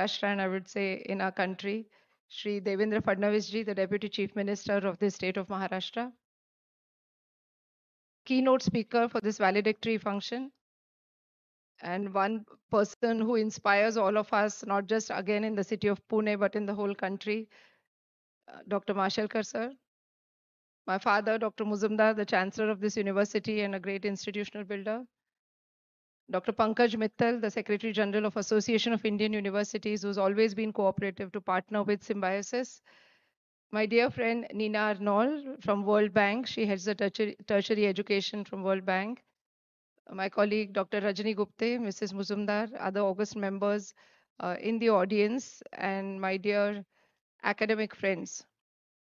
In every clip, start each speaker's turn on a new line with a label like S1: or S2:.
S1: Maharashtra, and I would say in our country, Shri Devendra Fadnavis ji, the Deputy Chief Minister of the state of Maharashtra, keynote speaker for this valedictory function, and one person who inspires all of us, not just again in the city of Pune, but in the whole country, Dr. Mashelkar sir. My father, Dr. Muzumdar, the Chancellor of this university and a great institutional builder. Dr. Pankaj Mittal, the Secretary General of Association of Indian Universities, who's always been cooperative to partner with Symbiosis. My dear friend Nina Arnold from World Bank, she heads the tertiary education from World Bank. My colleague Dr. Rajani Gupte, Mrs. Muzumdar, other August members in the audience, and my dear academic friends.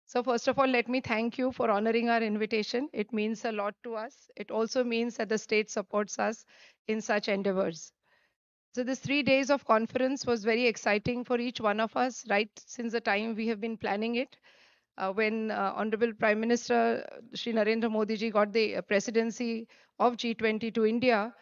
S1: So first of all, let me thank you for honoring our invitation. It means a lot to us. It also means that the state supports us in such endeavors. So this 3 days of conference was very exciting for each one of us, right since the time we have been planning it. When Honorable Prime Minister Shri Narendra Modi ji got the presidency of G20 to India,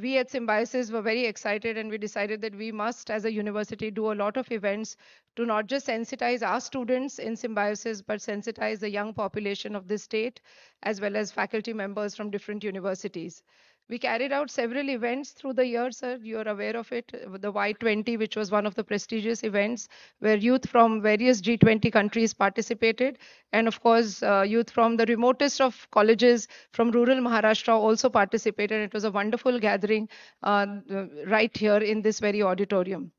S1: we at Symbiosis were very excited, and we decided that we must, as a university, do a lot of events to not just sensitize our students in Symbiosis, but sensitize the young population of this state, as well as faculty members from different universities. We carried out several events through the year, sir. You're aware of it. The Y20, which was one of the prestigious events where youth from various G20 countries participated. And of course, youth from the remotest of colleges from rural Maharashtra also participated. It was a wonderful gathering right here in this very auditorium.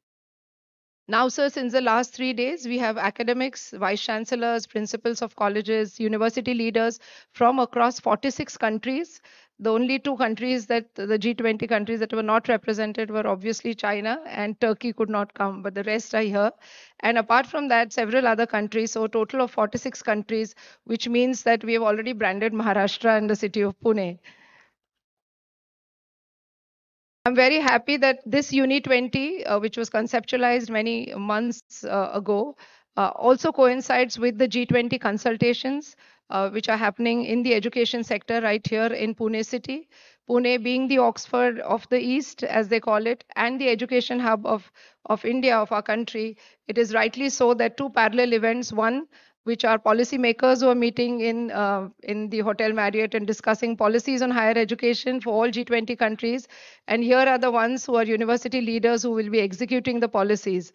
S1: Now, sir, since the last 3 days, we have academics, vice chancellors, principals of colleges, university leaders from across 46 countries. The only two countries that the G20 countries that were not represented were obviously China and Turkey could not come, but the rest are here. And apart from that, several other countries, so a total of 46 countries, which means that we have already branded Maharashtra and the city of Pune. I'm very happy that this Uni 20, which was conceptualized many months ago, also coincides with the G20 consultations, which are happening in the education sector right here in Pune city. Pune being the Oxford of the East, as they call it, and the education hub of India, of our country. It is rightly so that two parallel events, one which are policymakers who are meeting in the Hotel Marriott and discussing policies on higher education for all G20 countries. And here are the ones who are university leaders who will be executing the policies.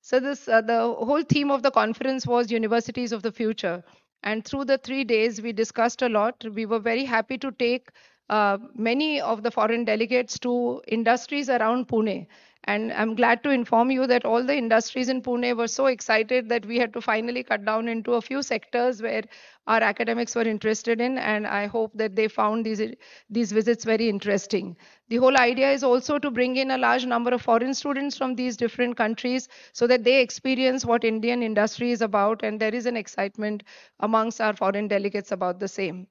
S1: So the whole theme of the conference was universities of the future. And through the 3 days, we discussed a lot. We were very happy to take many of the foreign delegates to industries around Pune. And I'm glad to inform you that all the industries in Pune were so excited that we had to finally cut down into a few sectors where our academics were interested in. And I hope that they found these visits very interesting. The whole idea is also to bring in a large number of foreign students from these different countries so that they experience what Indian industry is about. And there is an excitement amongst our foreign delegates about the same.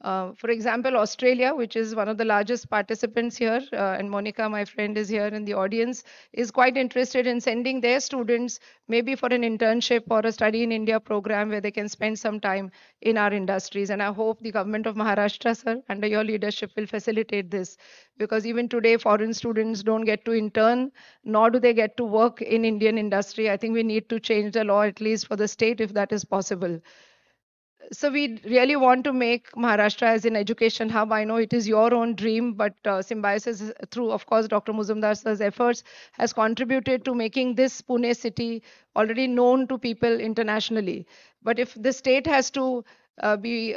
S1: For example, Australia, which is one of the largest participants here, and Monica, my friend, is here in the audience, is quite interested in sending their students maybe for an internship or a study in India program where they can spend some time in our industries. And I hope the government of Maharashtra, sir, under your leadership, will facilitate this, because even today, foreign students don't get to intern, nor do they get to work in Indian industry. I think we need to change the law, at least for the state, if that is possible. So we really want to make Maharashtra as an education hub. I know it is your own dream, but Symbiosis, through, of course, Dr. Muzumdar sir's efforts, has contributed to making this Pune city already known to people internationally. But if the state has to be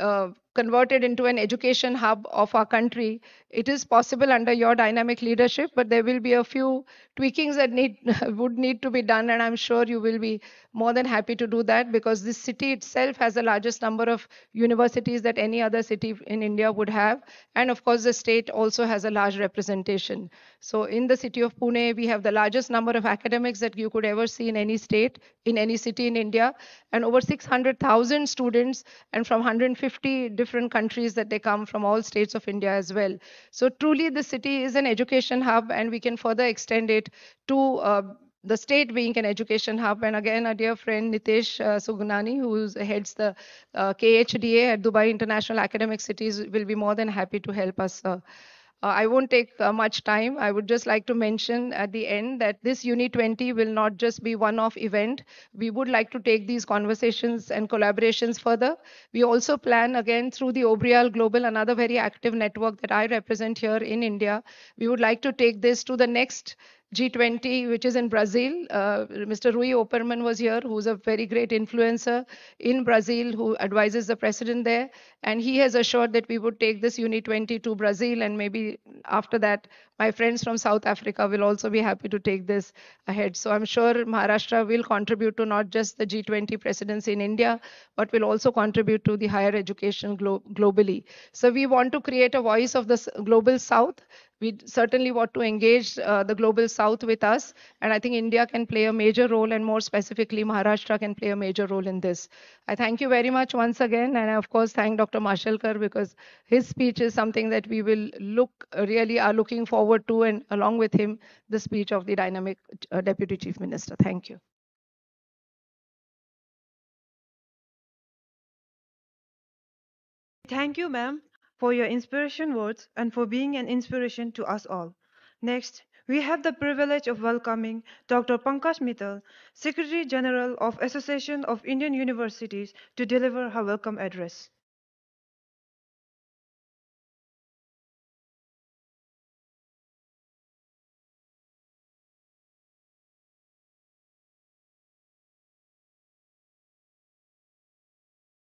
S1: converted into an education hub of our country, it is possible under your dynamic leadership, but there will be a few tweakings that would need to be done, and I'm sure you will be more than happy to do that, because this city itself has the largest number of universities that any other city in India would have. And of course, the state also has a large representation. So in the city of Pune, we have the largest number of academics that you could ever see in any state, in any city in India, and over 600,000 students, and from 150 different countries that they come from all states of India as well. So truly, the city is an education hub, and we can further extend it to the state being an education hub. And again, our dear friend Nitesh Sugunani, who heads the KHDA at Dubai International Academic Cities, will be more than happy to help us. I won't take much time. I would just like to mention at the end that this Uni 20 will not just be one-off event. We would like to take these conversations and collaborations further. We also plan again through the Obrial Global, another very active network that I represent here in India. We would like to take this to the next G20, which is in Brazil. Mr. Rui Opperman was here, who's a very great influencer in Brazil, who advises the president there. And he has assured that we would take this Uni 20 to Brazil. And maybe after that, my friends from South Africa will also be happy to take this ahead. So I'm sure Maharashtra will contribute to not just the G20 presidency in India, but will also contribute to the higher education globally. So we want to create a voice of the global South. We certainly want to engage the global South with us. And I think India can play a major role, and more specifically, Maharashtra can play a major role in this. I thank you very much once again. And I, of course, thank Dr. Mashalkar, because his speech is something that we will really are looking forward to. And along with him, the speech of the dynamic Deputy Chief Minister. Thank you.
S2: Thank you, ma'am, for your inspiration words and for being an inspiration to us all. Next, we have the privilege of welcoming Dr. Pankaj Mittal, Secretary General of Association of Indian Universities, to deliver her welcome address.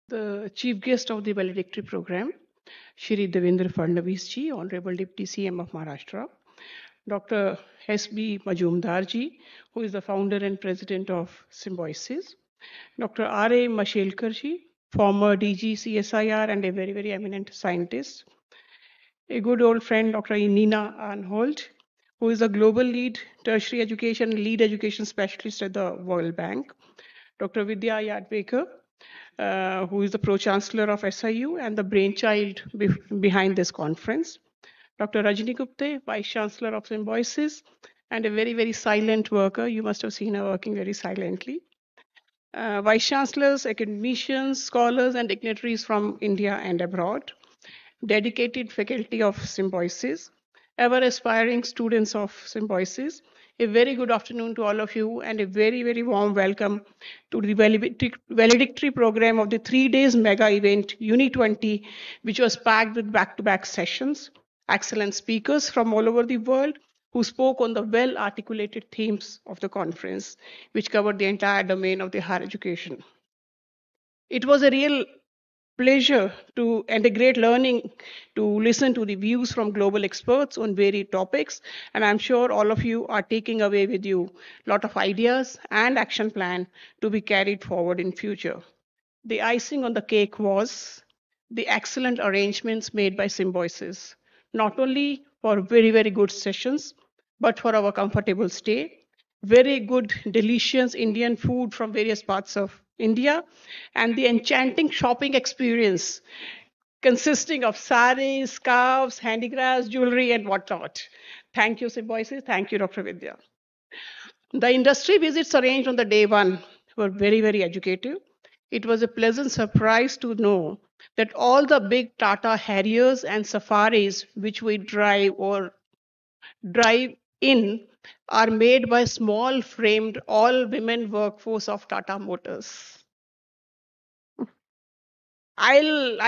S3: The chief guest of the valedictory program, Shri Devendra Fadnavis ji, Honorable Deputy CM of Maharashtra, Dr. S.B. Majumdar ji, who is the founder and president of Symbiosis, Dr. R.A. Mashelkar ji, former DG CSIR and a very, very eminent scientist, a good old friend, Dr. Nina Arnhold, who is a global lead tertiary education lead education specialist at the World Bank, Dr. Vidya Yadvekar, who is the pro-chancellor of SIU and the brainchild behind this conference, Dr. Rajni Gupte, vice chancellor of Symbiosis, and a very, very silent worker. You must have seen her working very silently. Vice chancellors, academicians, scholars, and dignitaries from India and abroad, dedicated faculty of Symbiosis, ever aspiring students of Symbiosis. A very good afternoon to all of you, and a very, very warm welcome to the valedictory program of the 3 days mega event Uni 20, which was packed with back-to-back sessions, excellent speakers from all over the world who spoke on the well-articulated themes of the conference, which covered the entire domain of the higher education. It was a real pleasure to and a great learning to listen to the views from global experts on varied topics, and I'm sure all of you are taking away with you a lot of ideas and action plan to be carried forward in future. The icing on the cake was the excellent arrangements made by Symbiosis, not only for very, very good sessions, but for our comfortable stay, very good, delicious Indian food from various parts of India, and the enchanting shopping experience consisting of saris, scarves, handicrafts, jewelry, and whatnot. Thank you, Symbiosis. Thank you, Dr. Vidya. The industry visits arranged on the day one were very, very educative. It was a pleasant surprise to know that all the big Tata Harriers and Safaris which we drive in are made by small framed all women workforce of Tata Motors. I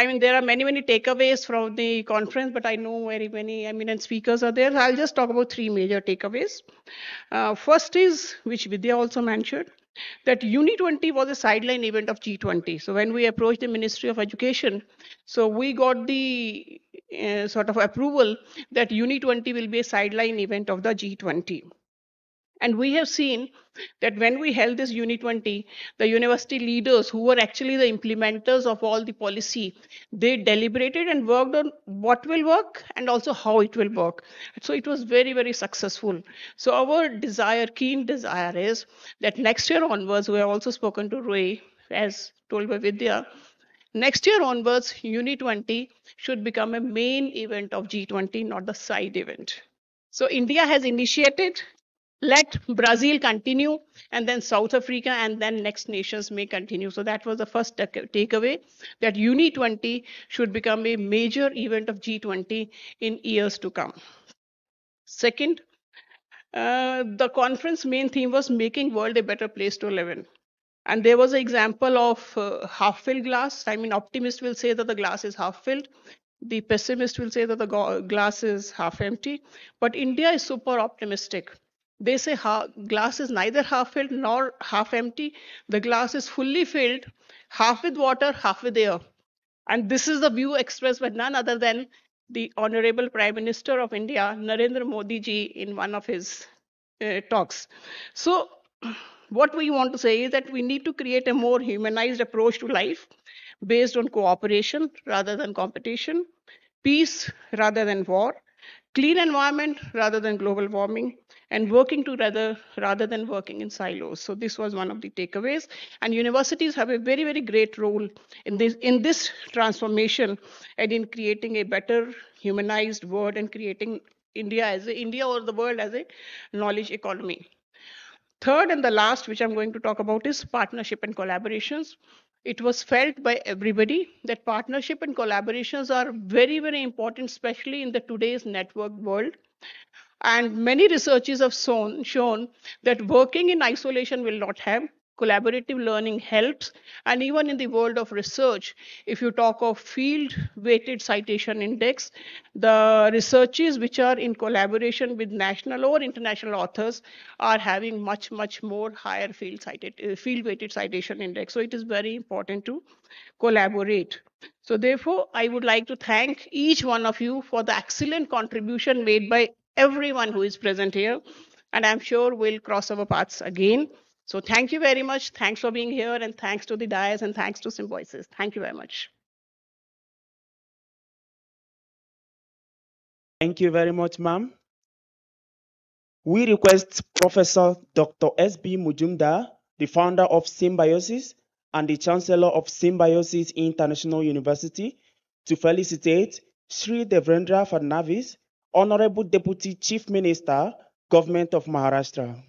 S3: mean, there are many, many takeaways from the conference, but I know very many eminent speakers are there. I'll just talk about three major takeaways. First is, which Vidya also mentioned, that Uni 20 was a sideline event of G20. So when we approached the Ministry of Education, so we got the sort of approval that Uni 20 will be a sideline event of the G20. And we have seen that when we held this Uni 20, the university leaders who were actually the implementers of all the policy, they deliberated and worked on what will work and also how it will work. So it was very, very successful. So our desire, keen desire is that next year onwards, we have also spoken to Roy, as told by Vidya, next year onwards, Uni 20 should become a main event of G20, not the side event. So India has initiated let Brazil continue, and then South Africa, and then next nations may continue. So that was the first takeaway, that Uni 20 should become a major event of G20 in years to come. Second, the conference main theme was making world a better place to live in. And there was an example of half-filled glass. I mean, optimist will say that the glass is half-filled. The pessimist will say that the glass is half empty. But India is super optimistic. They say glass is neither half-filled nor half empty. The glass is fully filled, half with water, half with air. And this is the view expressed by none other than the Honorable Prime Minister of India, Narendra Modi ji, in one of his talks. So, what we want to say is that we need to create a more humanized approach to life based on cooperation rather than competition, peace rather than war, clean environment rather than global warming, and working together rather than working in silos. So this was one of the takeaways. And universities have a very, very great role in this transformation and in creating a better humanized world and creating India or the world as a knowledge economy. Third and the last, which I'm going to talk about, is partnership and collaborations. It was felt by everybody that partnership and collaborations are very, very important, especially in the today's networked world. And many researches have shown that working in isolation will not help. Collaborative learning helps. And even in the world of research, if you talk of field weighted citation index, the researches which are in collaboration with national or international authors are having much, much more higher field weighted citation index. So it is very important to collaborate. So therefore, I would like to thank each one of you for the excellent contribution made by everyone who is present here. And I'm sure we'll cross our paths again. So thank you very much. Thanks for being here, and thanks to the dais, and thanks to Symbiosis. Thank you very much.
S4: Thank you very much, ma'am. We request Professor Dr. S.B. Mujumdar, the founder of Symbiosis and the Chancellor of Symbiosis International University, to felicitate Sri Devrendra Fadnavis, Honorable Deputy Chief Minister, Government of Maharashtra.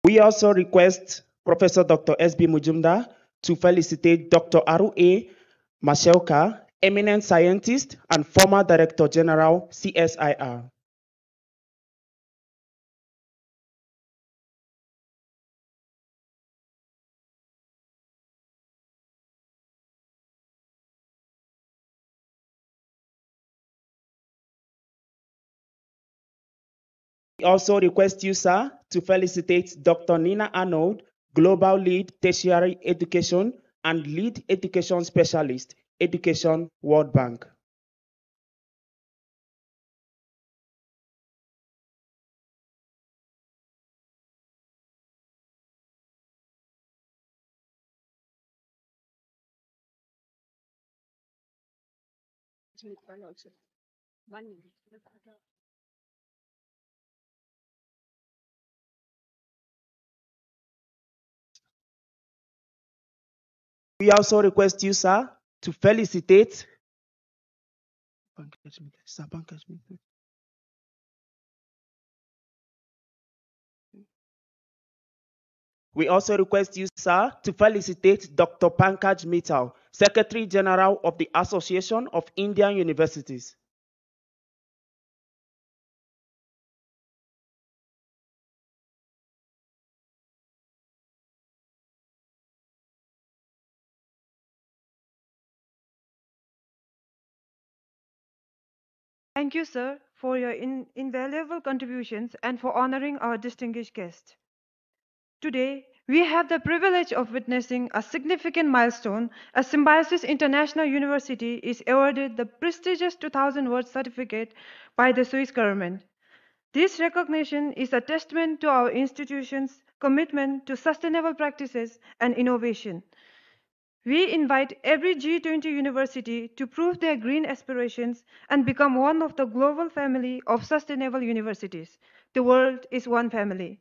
S4: We also request Professor Dr. S.B. Mujumdar to felicitate Dr. Aru A. Mashelka, eminent scientist and former Director General, CSIR. We also request you, sir, to felicitate Dr. Nina Arnold, Global Lead Tertiary Education and Lead Education Specialist, Education World Bank. We also request you, sir, to felicitate We also request you, sir, to felicitate Dr. Pankaj Mittal, Secretary General of the Association of Indian Universities.
S2: Thank you, sir, for your invaluable contributions and for honoring our distinguished guest. Today, we have the privilege of witnessing a significant milestone as Symbiosis International University is awarded the prestigious 2000 word certificate by the Swiss government. This recognition is a testament to our institution's commitment to sustainable practices and innovation. We invite every G20 university to prove their green aspirations and become one of the global family of sustainable universities. The world is one family.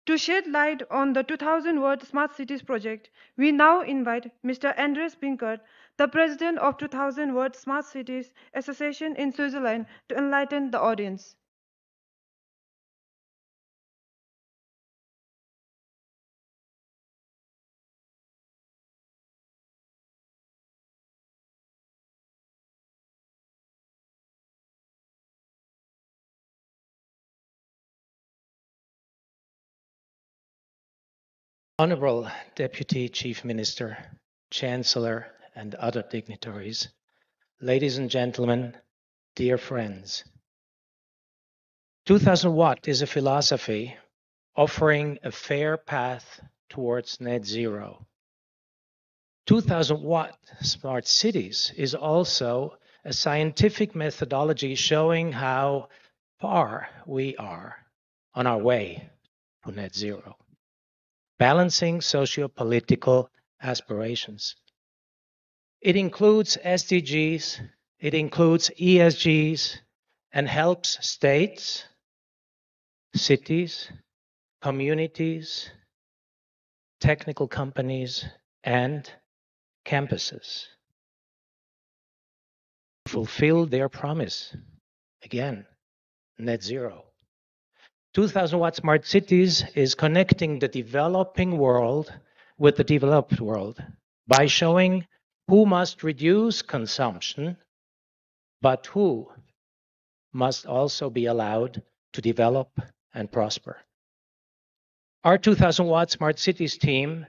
S2: To shed light on the 2000 World Smart Cities project, we now invite Mr. Andres Pinkert, the president of 2000 World Smart Cities Association in Switzerland, to enlighten the audience.
S5: Honorable Deputy Chief Minister, Chancellor, and other dignitaries, ladies and gentlemen, dear friends. 2000 Watt is a philosophy offering a fair path towards net zero. 2000 Watt Smart Cities is also a scientific methodology showing how far we are on our way to net zero, balancing socio-political aspirations. It includes SDGs, it includes ESGs, and helps states, cities, communities, technical companies, and campuses fulfill their promise. Again, net zero. 2000 Watt Smart Cities is connecting the developing world with the developed world by showing who must reduce consumption, but who must also be allowed to develop and prosper. Our 2000 Watt Smart Cities team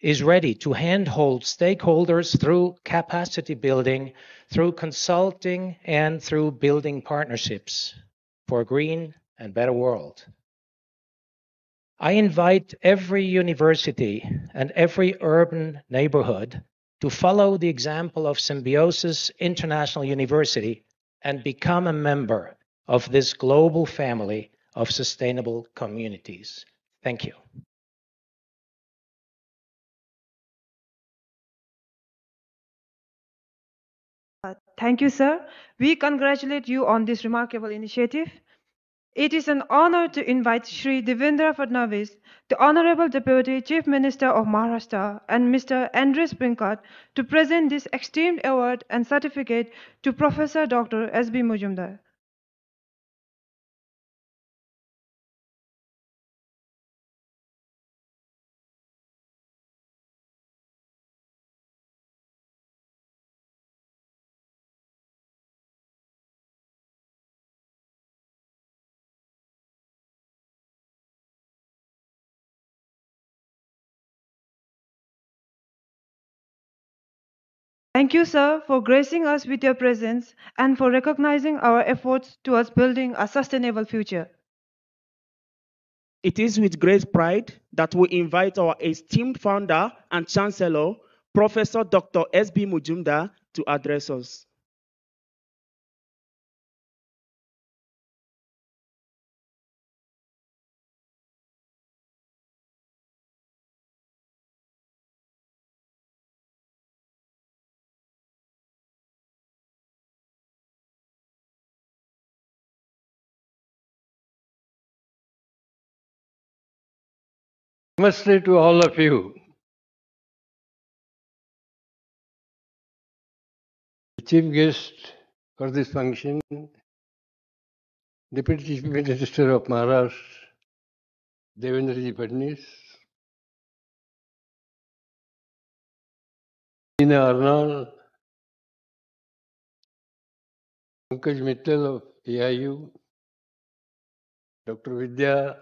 S5: is ready to handhold stakeholders through capacity building, through consulting, and through building partnerships for a green and better world. I invite every university and every urban neighborhood to follow the example of Symbiosis International University and become a member of this global family of sustainable communities. Thank you.
S2: Thank you, sir. We congratulate you on this remarkable initiative. It is an honor to invite Shri Devendra Fadnavis, the Honorable Deputy Chief Minister of Maharashtra, and Mr. Andres Pinkert to present this esteemed award and certificate to Professor Dr. S.B. Mujumdar. Thank you, sir, for gracing us with your presence and for recognizing our efforts towards building a sustainable future.
S4: It is with great pride that we invite our esteemed founder and chancellor, Professor Dr. S.B. Mujumdar, to address us.
S6: Namaste to all of you. The chief guest for this function, Deputy Chief Minister of Maharashtra, Devendra Fadnavis, Tina Arnal, Pankaj Mittal of AIU, Dr. Vidya,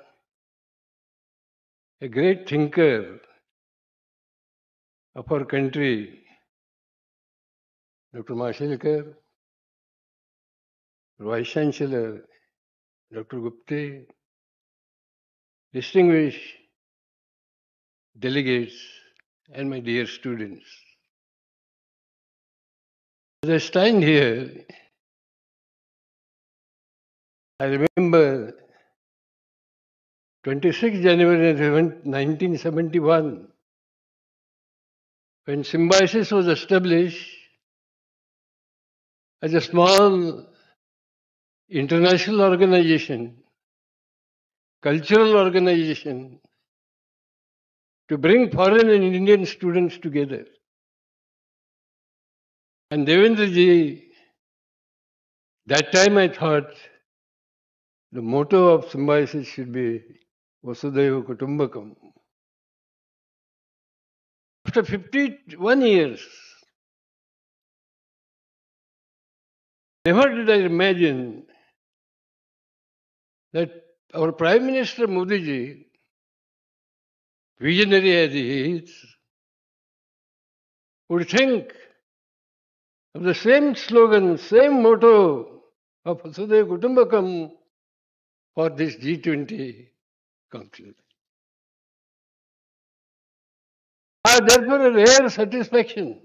S6: a great thinker of our country, Dr. Mashelkar, Vice Chancellor, Dr. Gupte, distinguished delegates, and my dear students. As I stand here, I remember 26 January 1971, when Symbiosis was established as a small international organization, cultural organization, to bring foreign and Indian students together. And Devendra ji, that time I thought the motto of Symbiosis should be Vasudhaiva Kutumbakam. After 51 years, never did I imagine that our Prime Minister Modi ji, visionary as he is, would think of the same slogan, same motto of Vasudhaiva Kutumbakam for this G20 conclave. Therefore, a rare satisfaction,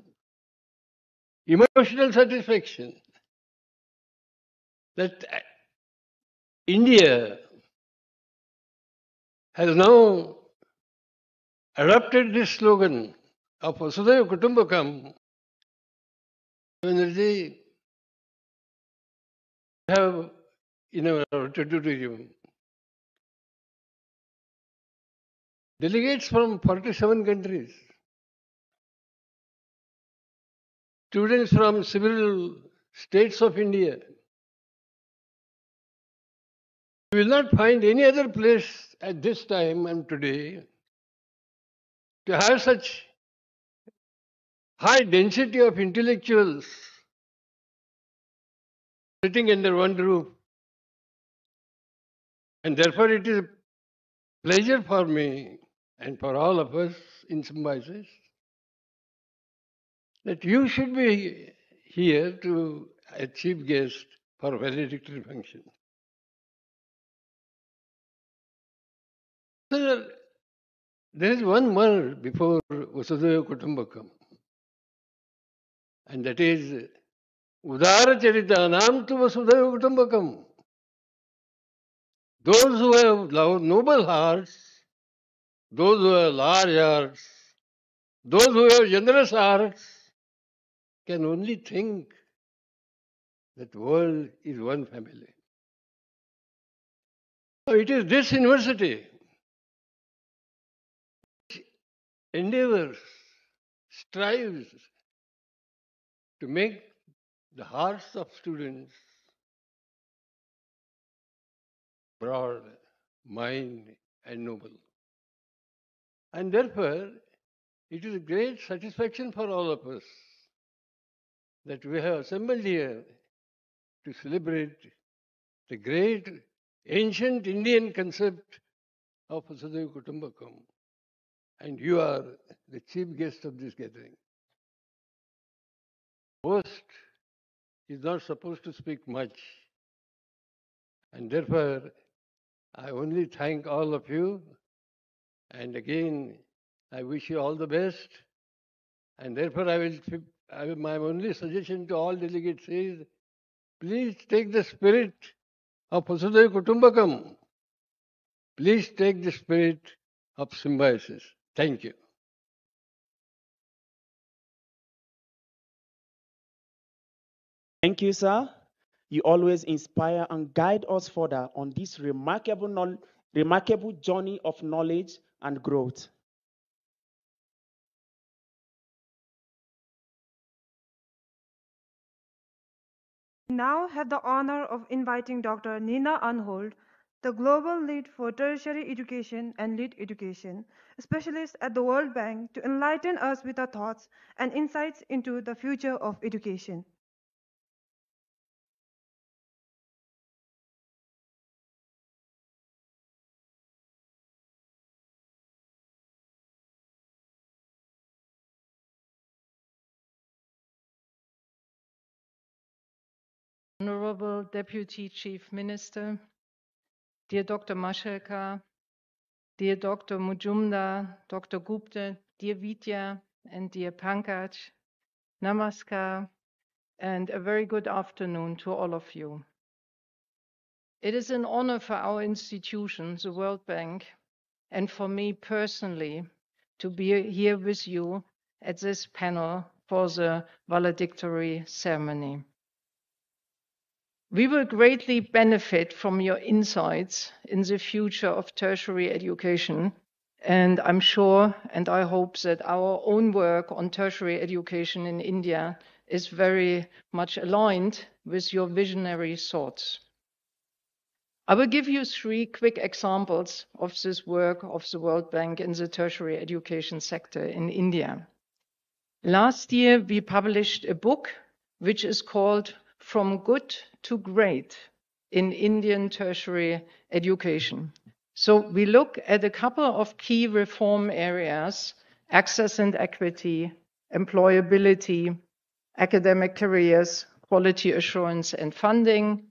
S6: emotional satisfaction, that India has now adopted this slogan of Vasudhaiva Kutumbakam. We have in our auditorium delegates from 47 countries, students from several states of India. You will not find any other place at this time and today to have such high density of intellectuals sitting under one roof. And therefore it is a pleasure for me and for all of us in Symbiosis that you should be here to a chief guest for valedictory function. Sir, there is one word before Vasudhaiva Kutumbakam, and that is Udara Charitanam tu Vasudhaiva Kutumbakam. Those who have noble hearts, those who have large hearts, those who have generous hearts can only think that the world is one family. So it is this university which endeavors, strives to make the hearts of students broad, mind, and noble. And therefore, it is a great satisfaction for all of us that we have assembled here to celebrate the great ancient Indian concept of Vasudhaiva Kutumbakam. And you are the chief guest of this gathering. Host is not supposed to speak much. And therefore, I only thank all of you. And again, I wish you all the best. And therefore, my only suggestion to all delegates is, please take the spirit of Vasudhaiva Kutumbakam. Please take the spirit of Symbiosis. Thank you.
S4: Thank you, sir. You always inspire and guide us further on this remarkable journey of knowledge and growth.
S2: We now have the honor of inviting Dr. Nina Anhold, the Global Lead for Tertiary Education and Lead Education, specialist at the World Bank, to enlighten us with her thoughts and insights into the future of education.
S7: Honorable Deputy Chief Minister, dear Dr. Mashelka, dear Dr. Mujumdar, Dr. Gupta, dear Vidya, and dear Pankaj, Namaskar, and a very good afternoon to all of you. It is an honor for our institution, the World Bank, and for me personally, to be here with you at this panel for the valedictory ceremony. We will greatly benefit from your insights in the future of tertiary education, and I'm sure and I hope that our own work on tertiary education in India is very much aligned with your visionary thoughts. I will give you 3 quick examples of this work of the World Bank in the tertiary education sector in India. Last year, we published a book which is called From Good to Great in Indian Tertiary Education. So we look at a couple of key reform areas: access and equity, employability, academic careers, quality assurance and funding.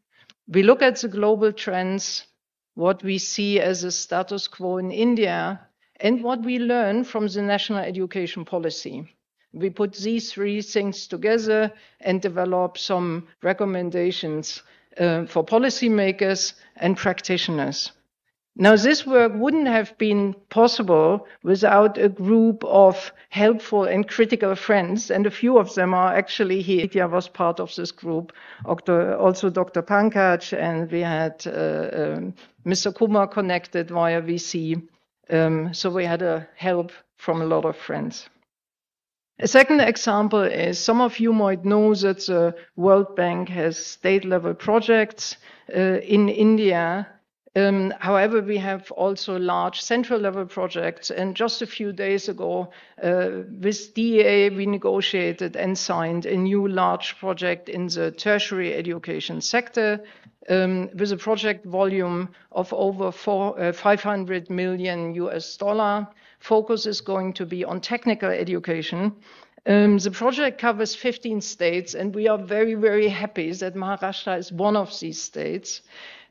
S7: We look at the global trends, what we see as a status quo in India, and what we learn from the national education policy. We put these 3 things together and develop some recommendations for policymakers and practitioners. Now, this work wouldn't have been possible without a group of helpful and critical friends, and a few of them are actually here. Vidya was part of this group, also Dr. Pankaj, and we had Mr. Kumar connected via VC. So we had a help from a lot of friends. A second example is, some of you might know that the World Bank has state-level projects in India. However, we have also large central-level projects, and just a few days ago, with DEA, we negotiated and signed a new large project in the tertiary education sector, with a project volume of over 500 million US dollar. Focus is going to be on technical education. The project covers 15 states, and we are very, very happy that Maharashtra is one of these states.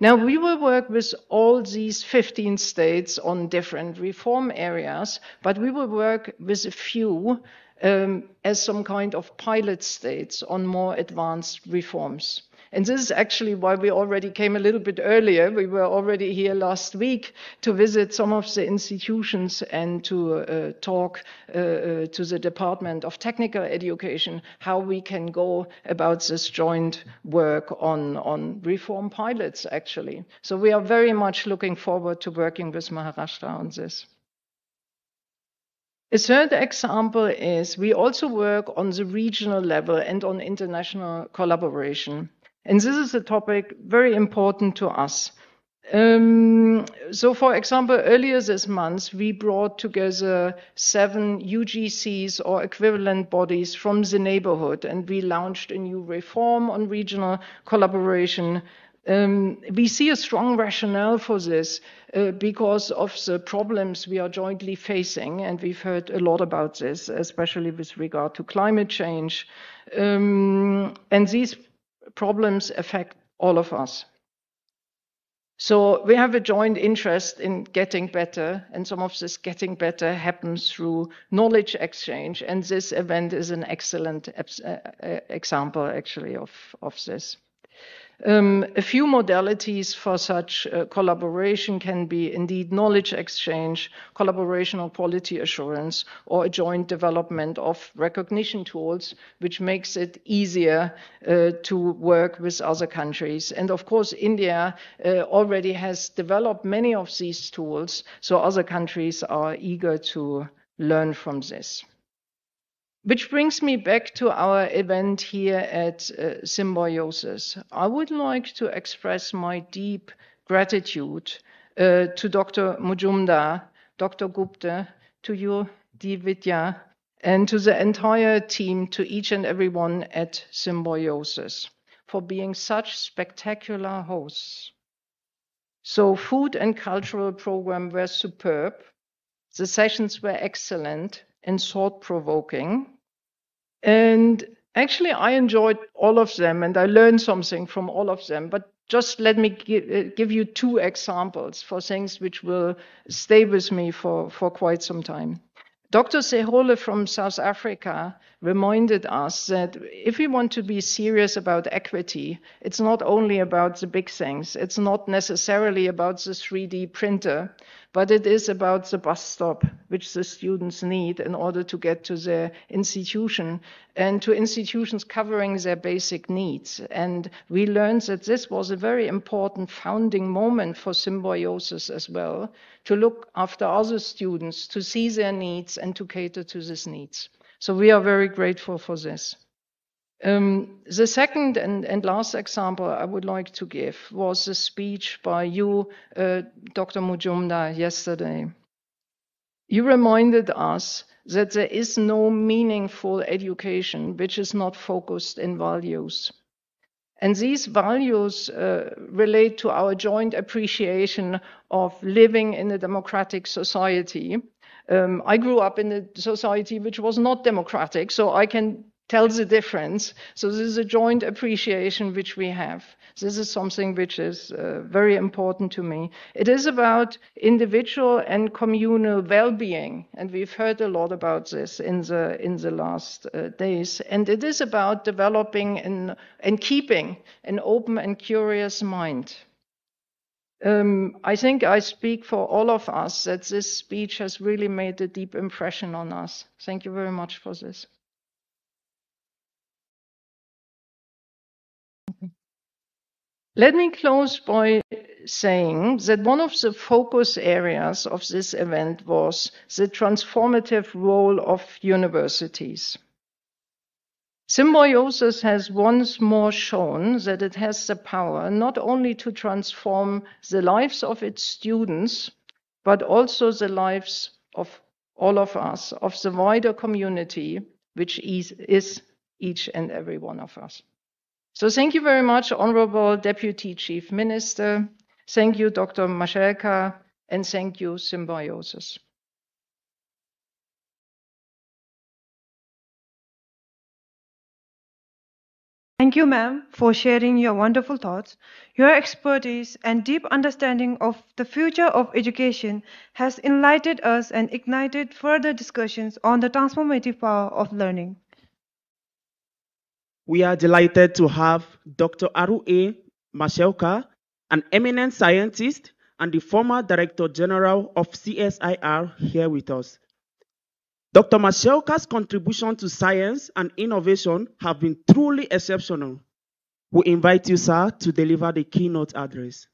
S7: Now, we will work with all these 15 states on different reform areas, but we will work with a few as some kind of pilot states on more advanced reforms. And this is actually why we already came a little bit earlier. We were already here last week to visit some of the institutions and to talk to the Department of Technical Education how we can go about this joint work on reform pilots, actually. So we are very much looking forward to working with Maharashtra on this. A third example is we also work on the regional level and on international collaboration. And this is a topic very important to us. So, for example, earlier this month, we brought together 7 UGCs or equivalent bodies from the neighborhood, and we launched a new reform on regional collaboration. We see a strong rationale for this because of the problems we are jointly facing, and we've heard a lot about this, especially with regard to climate change. And these problems affect all of us. So we have a joint interest in getting better, and some of this getting better happens through knowledge exchange, and this event is an excellent example, actually, of this. A few modalities for such collaboration can be indeed knowledge exchange, collaboration on quality assurance, or a joint development of recognition tools, which makes it easier to work with other countries. And of course, India already has developed many of these tools, so other countries are eager to learn from this. Which brings me back to our event here at Symbiosis. I would like to express my deep gratitude to Dr. Majumdar, Dr. Gupta, to you, Vidya, and to the entire team, to each and everyone at Symbiosis, for being such spectacular hosts. So food and cultural program were superb. The sessions were excellent and thought-provoking. And actually, I enjoyed all of them, and I learned something from all of them. But just let me give you 2 examples for things which will stay with me for quite some time. Dr. Sehole from South Africa reminded us that if we want to be serious about equity, it's not only about the big things. It's not necessarily about the 3D printer, but it is about the bus stop, which the students need in order to get to their institution and to institutions covering their basic needs. And we learned that this was a very important founding moment for Symbiosis as well, to look after other students, to see their needs and to cater to these needs. So we are very grateful for this. The second and last example I would like to give was a speech by you, Dr. Mujumdar, yesterday. You reminded us that there is no meaningful education which is not focused in values. And these values relate to our joint appreciation of living in a democratic society. I grew up in a society which was not democratic, so I can tell the difference. So this is a joint appreciation which we have. This is something which is very important to me. It is about individual and communal well-being, and we've heard a lot about this in the last days. And it is about developing and keeping an open and curious mind. I think I speak for all of us that this speech has really made a deep impression on us. Thank you very much for this. Let me close by saying that one of the focus areas of this event was the transformative role of universities. Symbiosis has once more shown that it has the power not only to transform the lives of its students, but also the lives of all of us, of the wider community, which is each and every one of us. So thank you very much, Honorable Deputy Chief Minister. Thank you, Dr. Mashelka, and thank you, Symbiosis.
S2: Thank you, ma'am, for sharing your wonderful thoughts. Your expertise and deep understanding of the future of education has enlightened us and ignited further discussions on the transformative power of learning.
S4: We are delighted to have Dr. Aru A. Mashelka, an eminent scientist and the former Director General of CSIR, here with us. Dr. Mashelka's contribution to science and innovation have been truly exceptional. We invite you, sir, to deliver the keynote address.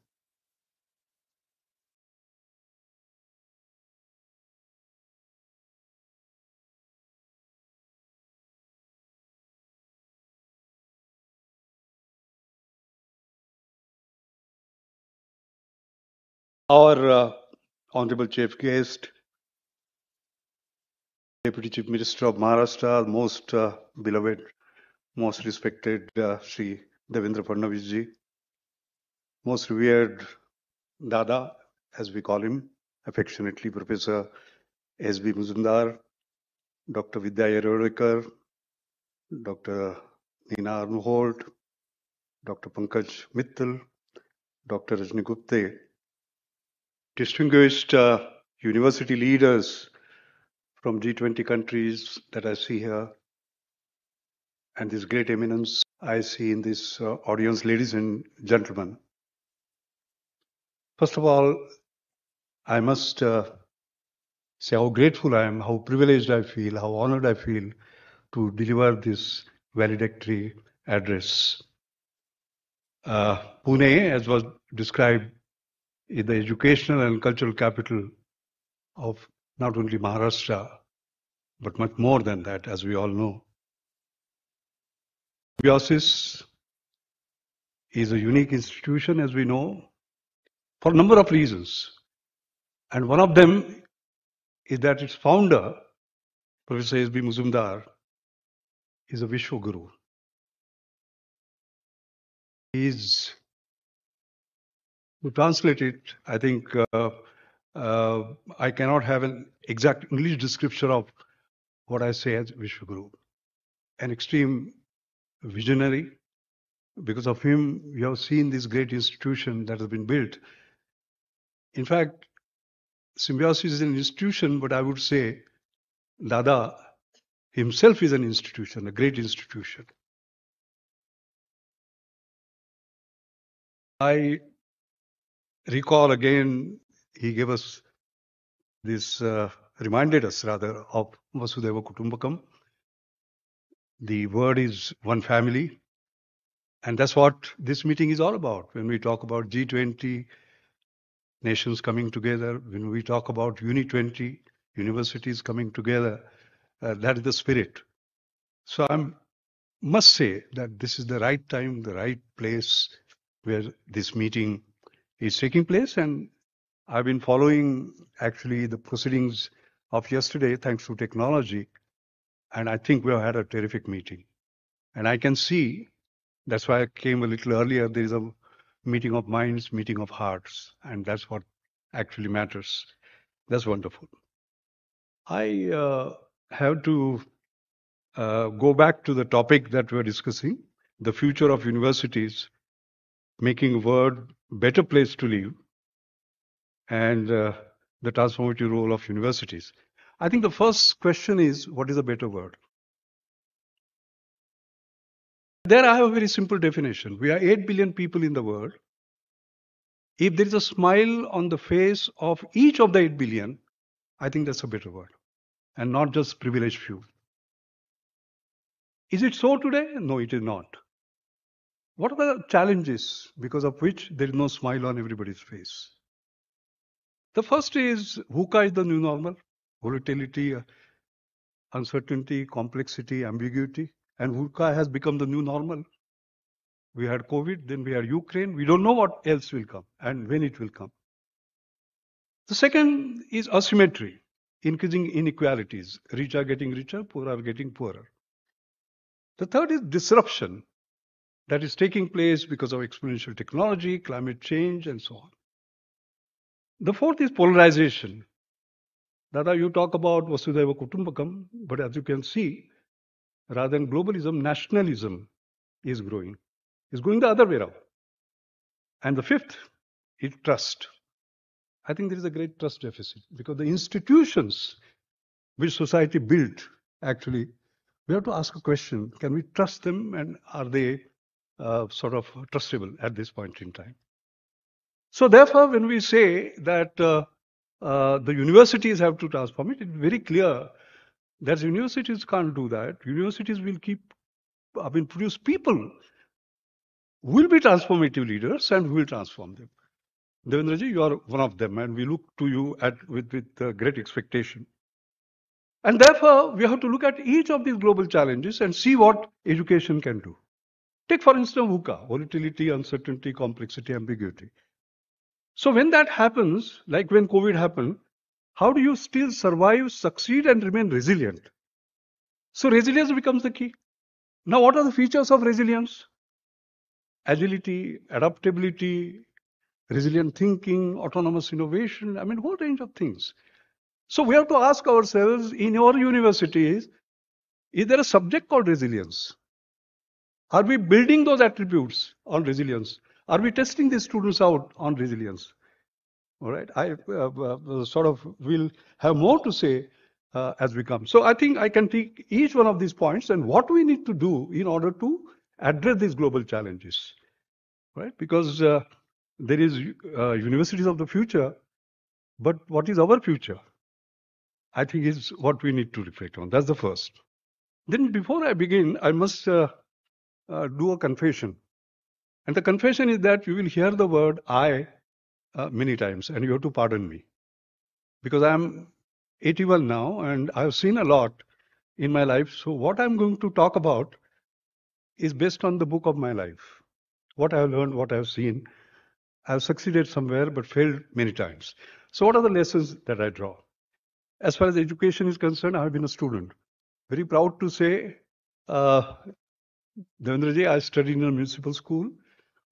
S8: Our Honorable Chief Guest, Deputy Chief Minister of Maharashtra, most beloved, most respected Sri Devendra Fadnavis ji, most revered Dada, as we call him affectionately, Professor S.B. Muzumdar, Dr. Vidya Yerodekar, Dr. Nina Arnuholt, Dr. Pankaj Mittal, Dr. Rajni Gupte, distinguished university leaders from G20 countries that I see here, and this great eminence I see in this audience, ladies and gentlemen. First of all, I must say how grateful I am, how privileged I feel, how honored I feel to deliver this valedictory address. Pune, as was described, is the educational and cultural capital of not only Maharashtra, but much more than that, as we all know. Symbiosis is a unique institution, as we know, for a number of reasons. And one of them is that its founder, Professor S.B. Muzumdar, is a Vishwaguru. To translate it, I think I cannot have an exact English description of what I say as Vishwaguru. An extreme visionary. Because of him, we have seen this great institution that has been built. In fact, Symbiosis is an institution, but I would say Dada himself is an institution, a great institution. I recall again, he gave us this, reminded us rather of Vasudhaiva Kutumbakam. The word is one family. And that's what this meeting is all about. When we talk about G20, nations coming together, when we talk about Uni 20, universities coming together, that is the spirit. So I must say that this is the right time, the right place where this meeting is taking place. And I've been following actually the proceedings of yesterday thanks to technology. And I think we have had a terrific meeting. And I can see, that's why I came a little earlier, there is a meeting of minds, meeting of hearts. And that's what actually matters. That's wonderful. I have to go back to the topic that we're discussing, the future of universities, making the world a better place to live, and the transformative role of universities. I think the first question is, what is a better word? There I have a very simple definition. We are 8 billion people in the world. If there is a smile on the face of each of the 8 billion, I think that's a better word, and not just privileged few. Is it so today? No, it is not. What are the challenges because of which there is no smile on everybody's face? The first is VUCA is the new normal, volatility, uncertainty, complexity, ambiguity, and VUCA has become the new normal. We had COVID, then we had Ukraine. We don't know what else will come and when it will come. The second is asymmetry, increasing inequalities. Rich are getting richer, poor are getting poorer. The third is disruption that is taking place because of exponential technology, climate change, and so on. The fourth is polarization. Dada, you talk about Vasudhaiva Kutumbakam, but as you can see, rather than globalism, nationalism is growing. It's going the other way around. And the fifth is trust. I think there is a great trust deficit because the institutions which society built, actually, we have to ask a question, can we trust them and are they sort of trustable at this point in time? So therefore, when we say that the universities have to transform it, it's very clear that universities can't do that. Universities will produce people who will be transformative leaders and who will transform them. Devendra ji, you are one of them, and we look to you with great expectation. And therefore, we have to look at each of these global challenges and see what education can do. Take, for instance, VUCA, volatility, uncertainty, complexity, ambiguity. So when that happens, like when COVID happened, how do you still survive, succeed, and remain resilient? So resilience becomes the key. Now, what are the features of resilience? Agility, adaptability, resilient thinking, autonomous innovation, I mean, whole range of things. So we have to ask ourselves, in your universities, is there a subject called resilience? Are we building those attributes on resilience? Are we testing the students out on resilience? All right, I sort of will have more to say as we come. So I think I can take each one of these points and what we need to do in order to address these global challenges, right? Because there is universities of the future, but what is our future? I think is what we need to reflect on. That's the first. Then before I begin, I must do a confession. And the confession is that you will hear the word I many times, and you have to pardon me. Because I'm 81 now, and I've seen a lot in my life. So what I'm going to talk about is based on the book of my life. What I've learned, what I've seen. I've succeeded somewhere, but failed many times. So what are the lessons that I draw? As far as education is concerned, I've been a student. Very proud to say, Devendra ji, I studied in a municipal school,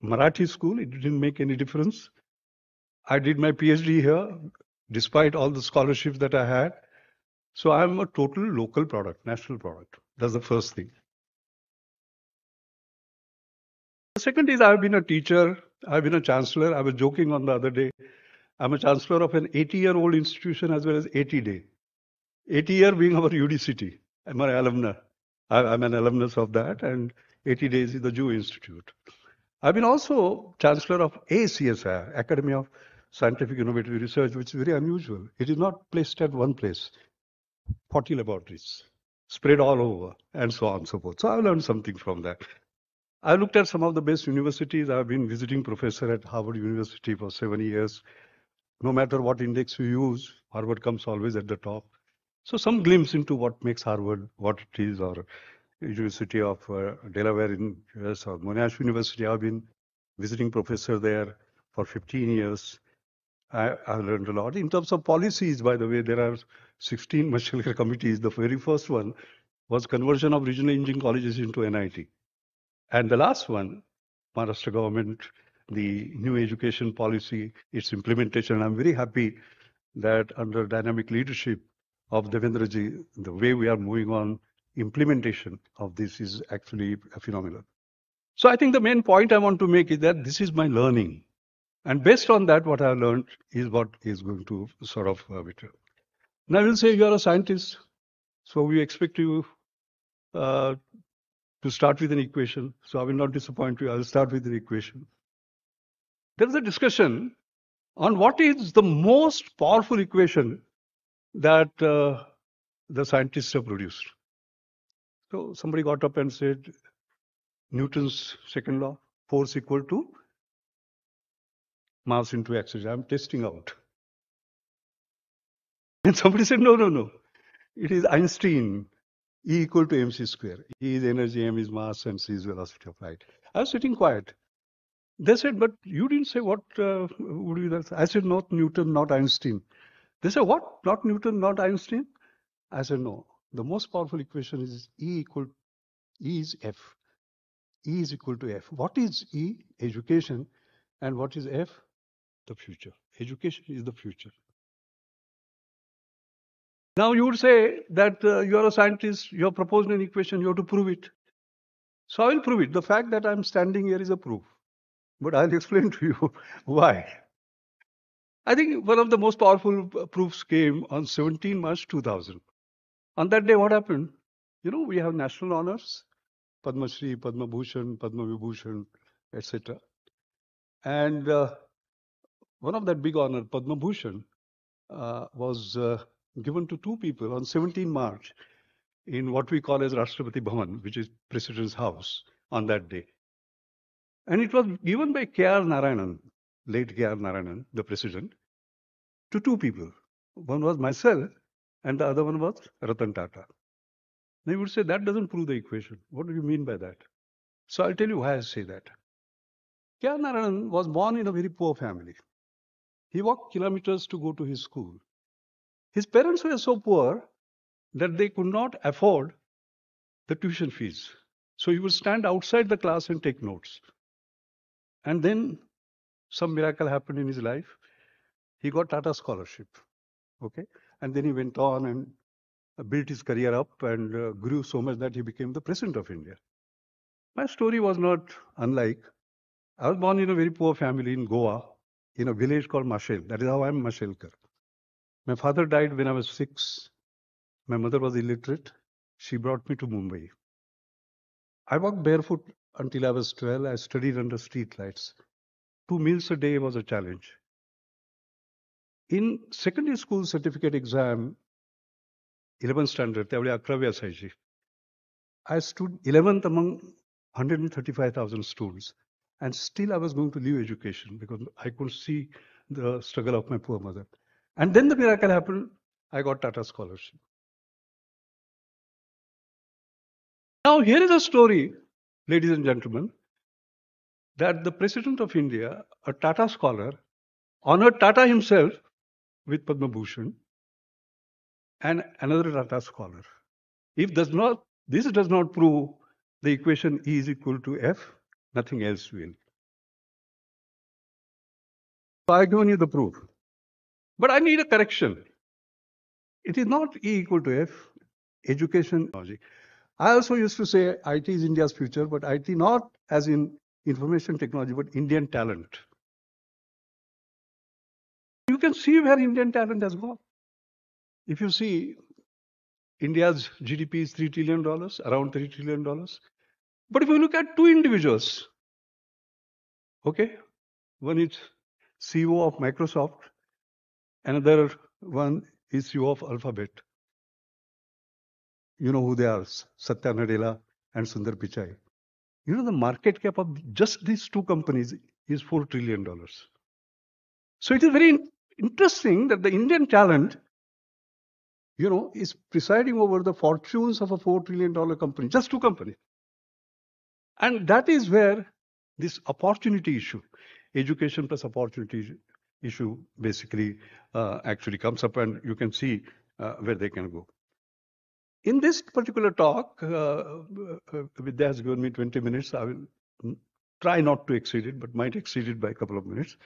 S8: Marathi school. It didn't make any difference. I did my PhD here, despite all the scholarships that I had. So I'm a total local product, national product. That's the first thing. The second is I've been a teacher. I've been a chancellor. I was joking on the other day. I'm a chancellor of an 80-year-old institution as well as 80-day. 80 year being our UDCT. I'm an alumna. I'm an alumnus of that, and 80 days is the Jew Institute. I've been also Chancellor of ACSI, Academy of Scientific Innovative Research, which is very unusual. It is not placed at one place, 40 laboratories spread all over, and so on and so forth. So I learned something from that. I looked at some of the best universities. I've been visiting professor at Harvard University for 7 years. No matter what index you use, Harvard comes always at the top. So some glimpse into what makes Harvard what it is, or University of Delaware in US, or Monash University. I've been visiting professor there for 15 years. I learned a lot. In terms of policies, by the way, there are 16 Mashilkar committees. The very first one was conversion of regional engineering colleges into NIT. And the last one, Maharashtra government, the new education policy, its implementation. I'm very happy that under dynamic leadership of Devendra ji, the way we are moving on, implementation of this is actually phenomenal. So I think the main point I want to make is that this is my learning. And based on that, what I've learned is what is going to sort of better. Now I will say you are a scientist, so we expect you to start with an equation. So I will not disappoint you. I will start with the equation. There is a discussion on what is the most powerful equation that the scientists have produced. So somebody got up and said, Newton's second law, force equal to mass into acceleration. I'm testing out. And somebody said, no. It is Einstein, E equal to mc square. E is energy, m is mass, and c is velocity of light. I was sitting quiet. They said, but you didn't say what would be that? I said, not Newton, not Einstein. They said, what? Not Newton, not Einstein? I said, no. The most powerful equation is E is F. E is equal to F. What is E? Education. And what is F? The future. Education is the future. Now you would say that you are a scientist, you have proposed an equation, you have to prove it. So I will prove it. The fact that I'm standing here is a proof. But I'll explain to you why. I think one of the most powerful proofs came on 17 March 2000. On that day, what happened? You know, we have national honors, Padma Shri, Padma Bhushan, Padma Vibhushan, etc. And one of that big honor, Padma Bhushan, was given to two people on 17 March in what we call as Rashtrapati Bhavan, which is President's house on that day. And it was given by K.R. Narayanan, late K.R. Narayanan, the president, to two people. One was myself, and the other one was Ratan Tata. Now you would say that doesn't prove the equation. What do you mean by that? So I'll tell you why I say that. K.R. Narayanan was born in a very poor family. He walked kilometers to go to his school. His parents were so poor that they could not afford the tuition fees. So he would stand outside the class and take notes. And then some miracle happened in his life. He got Tata scholarship. Okay. And then he went on and built his career up and grew so much that he became the president of India. My story was not unlike. I was born in a very poor family in Goa, in a village called Mashel. That is how I'm Mashelkar. My father died when I was 6. My mother was illiterate. She brought me to Mumbai. I walked barefoot until I was 12. I studied under street lights. 2 meals a day was a challenge. In secondary school certificate exam, 11th standard, त्यावेळी 11वी असायची. I stood 11th among 135,000 students. And still I was going to leave education because I could see the struggle of my poor mother. And then the miracle happened. I got Tata scholarship. Now here is a story, ladies and gentlemen, that the President of India, a Tata scholar, honored Tata himself with Padma Bhushan and another Tata scholar. If this does not prove the equation E is equal to F, nothing else will. So I've given you the proof. But I need a correction. It is not E equal to F, education technology. I also used to say IT is India's future, but IT not as in information technology, but Indian talent. You can see where Indian talent has gone. If you see India's GDP is $3 trillion, around $3 trillion. But if you look at two individuals, okay, one is CEO of Microsoft, another one is CEO of Alphabet. You know who they are, Satya Nadella and Sundar Pichai. You know the market cap of just these two companies is $4 trillion. So it is very interesting that the Indian talent, you know, is presiding over the fortunes of a $4 trillion company, just two companies. And that is where this opportunity issue, education plus opportunity issue, basically actually comes up, and you can see where they can go. In this particular talk, Vidya has given me 20 minutes. I will try not to exceed it, but might exceed it by a couple of minutes.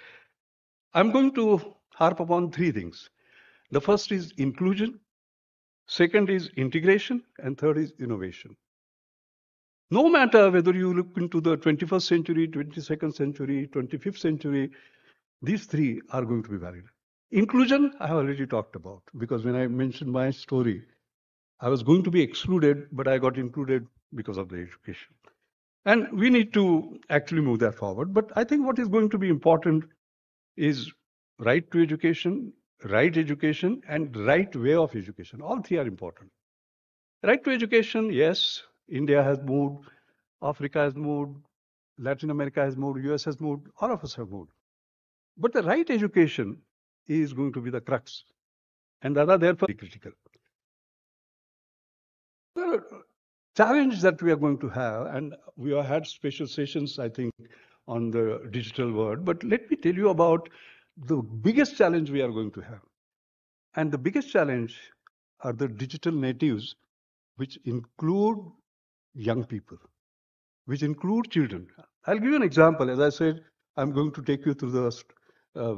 S8: I'm going to harp upon three things. The first is inclusion, second is integration, and third is innovation. No matter whether you look into the 21st century, 22nd century, 25th century, these three are going to be valid. Inclusion, I have already talked about, because when I mentioned my story, I was going to be excluded, but I got included because of the education. And we need to actually move that forward. But I think what is going to be important is right to education, and right way of education. All three are important. Right to education, yes, India has moved, Africa has moved, Latin America has moved, US has moved, all of us have moved. But the right education is going to be the crux, and that are therefore critical. The challenge that we are going to have, and we have had special sessions, I think, on the digital world, but let me tell you about the biggest challenge we are going to have. And the biggest challenge are the digital natives, which include young people, which include children. I'll give you an example. As I said, I'm going to take you through the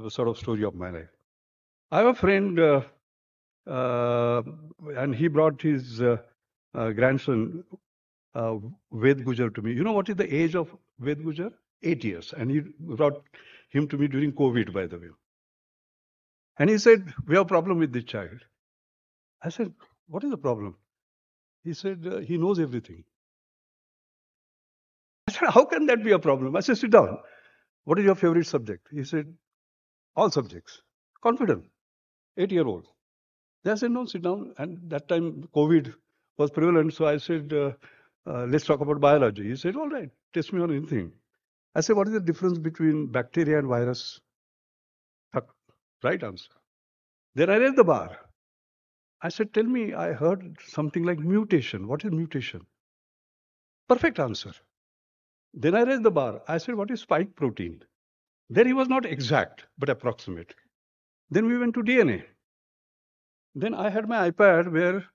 S8: sort of story of my life. I have a friend, and he brought his grandson, Ved Gujar, to me. You know what is the age of Ved Gujar? 8 years. And he brought him to me during COVID, by the way. And he said, we have a problem with this child. I said, what is the problem? He said, he knows everything. I said, how can that be a problem? I said, sit down. What is your favorite subject? He said, all subjects. Confident. 8-year-old. Then I said, no, sit down. And that time COVID was prevalent. So I said, let's talk about biology. He said, all right, test me on anything. I said, what is the difference between bacteria and virus? Right answer. Then I raised the bar. I said, tell me, I heard something like mutation. What is mutation? Perfect answer. Then I raised the bar. I said, what is spike protein? Then he was not exact, but approximate. Then we went to DNA. Then I had my iPad where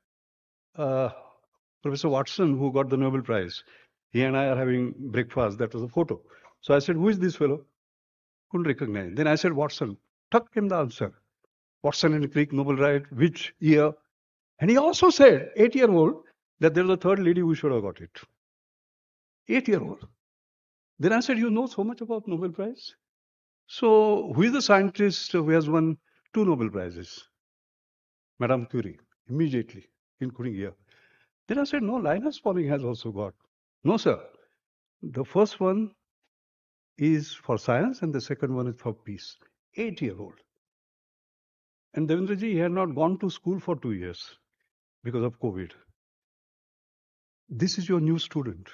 S8: Professor Watson, who got the Nobel Prize, he and I are having breakfast. That was a photo. So I said, who is this fellow? Couldn't recognize. Then I said, Watson. Tuck came the answer. Watson and Crick, Nobel Prize, which year? And he also said, 8-year-old, that there was a third lady who should have got it. 8-year-old. Then I said, you know so much about Nobel Prize? So who is the scientist who has won 2 Nobel Prizes? Madame Curie, immediately, including here. Then I said, no, Linus Pauling has also got. No, sir. The first one is for science and the second one is for peace. 8-year-old. And Devendraji, he had not gone to school for 2 years because of COVID. This is your new student.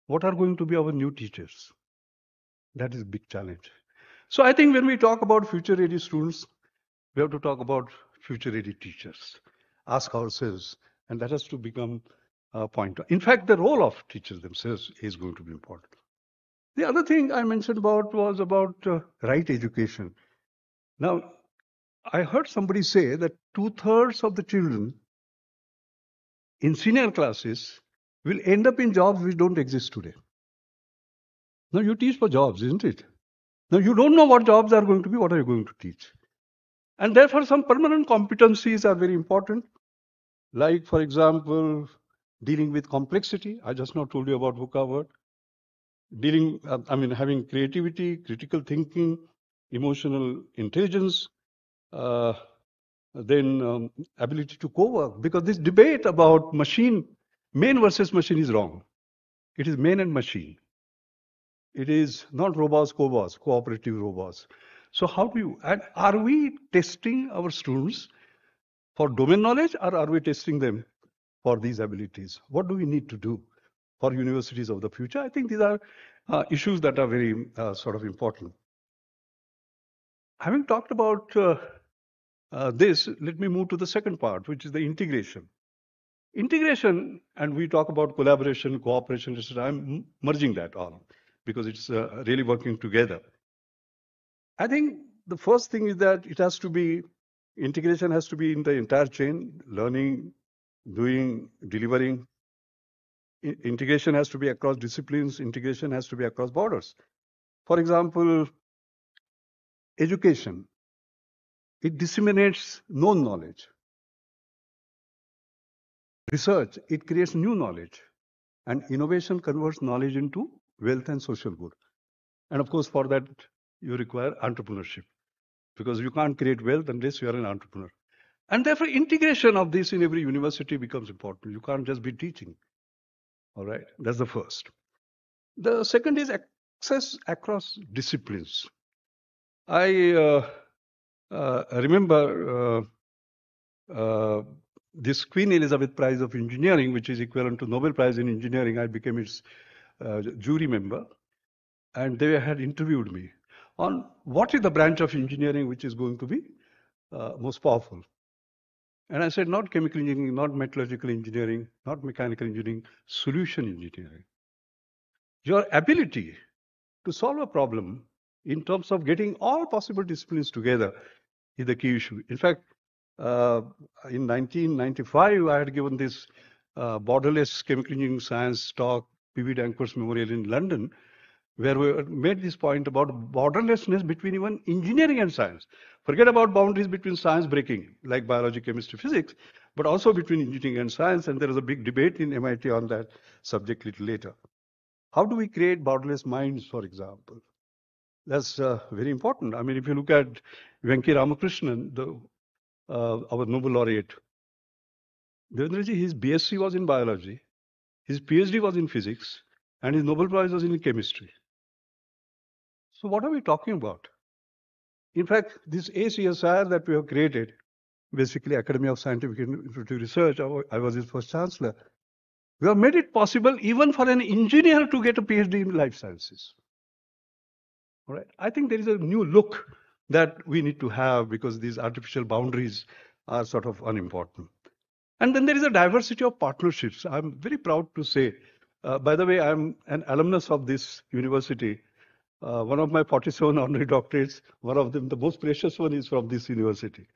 S8: What are going to be our new teachers? That is a big challenge. So I think when we talk about future-ready students, we have to talk about future-ready teachers. Ask ourselves, and that has to become a point. In fact, the role of teachers themselves is going to be important. The other thing I mentioned about was about right education. Now, I heard somebody say that 2/3 of the children in senior classes will end up in jobs which don't exist today. Now, you teach for jobs, isn't it? Now, you don't know what jobs are going to be, what are you going to teach? And therefore, some permanent competencies are very important. Like, for example, dealing with complexity. I just now told you about VUCA word. Having creativity, critical thinking, emotional intelligence, then ability to co-work. Because this debate about man versus machine is wrong. It is man and machine. It is not robots, cooperative robots. So how do you, and are we testing our students for domain knowledge, or are we testing them for these abilities? What do we need to do for universities of the future? I think these are issues that are very sort of important. Having talked about this, let me move to the second part, which is the integration. Integration, and we talk about collaboration, cooperation, etc. I'm merging that all because it's really working together. I think the first thing is that it has to be, integration has to be in the entire chain, learning, doing, delivering. Integration has to be across disciplines, integration has to be across borders. For example, education, it disseminates known knowledge. Research, it creates new knowledge. And innovation converts knowledge into wealth and social good. And of course, for that, you require entrepreneurship, because you can't create wealth unless you are an entrepreneur. And therefore, integration of this in every university becomes important. You can't just be teaching. All right, that's the first. The second is access across disciplines. I remember this Queen Elizabeth Prize of Engineering, which is equivalent to Nobel Prize in Engineering. I became its jury member, and they had interviewed me on what is the branch of engineering which is going to be most powerful. And I said, not chemical engineering, not metallurgical engineering, not mechanical engineering, solution engineering. Your ability to solve a problem in terms of getting all possible disciplines together is the key issue. In fact, in 1995, I had given this borderless chemical engineering science talk, P.V. Danckwerts Memorial in London, where we made this point about borderlessness between even engineering and science. Forget about boundaries between science breaking, like biology, chemistry, physics, but also between engineering and science. And there is a big debate in MIT on that subject a little later. How do we create borderless minds, for example? That's very important. I mean, if you look at Venki Ramakrishnan, our Nobel laureate, Devendraji, his BSc was in biology, his PhD was in physics, and his Nobel Prize was in chemistry. So what are we talking about? In fact, this ACSR that we have created, basically Academy of Scientific and Innovative Research, I was its first chancellor. We have made it possible even for an engineer to get a PhD in life sciences. All right. I think there is a new look that we need to have, because these artificial boundaries are sort of unimportant. And then there is a diversity of partnerships. I'm very proud to say, by the way, I'm an alumnus of this university. One of my 47 honorary doctorates, one of them, the most precious one, is from this university.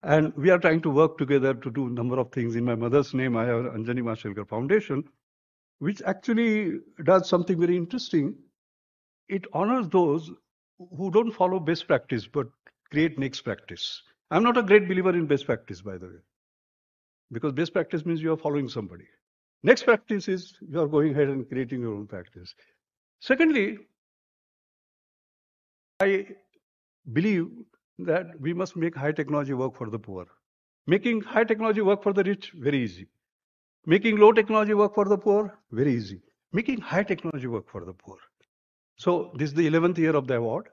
S8: And we are trying to work together to do a number of things. In my mother's name, I have Anjani Mashelkar Foundation, which actually does something very interesting. It honors those who don't follow best practice, but create next practice. I'm not a great believer in best practice, by the way, because best practice means you are following somebody. Next practice is you are going ahead and creating your own practice. Secondly, I believe that we must make high technology work for the poor. Making high technology work for the rich, very easy. Making low technology work for the poor, very easy. Making high technology work for the poor. So this is the 11th year of the award,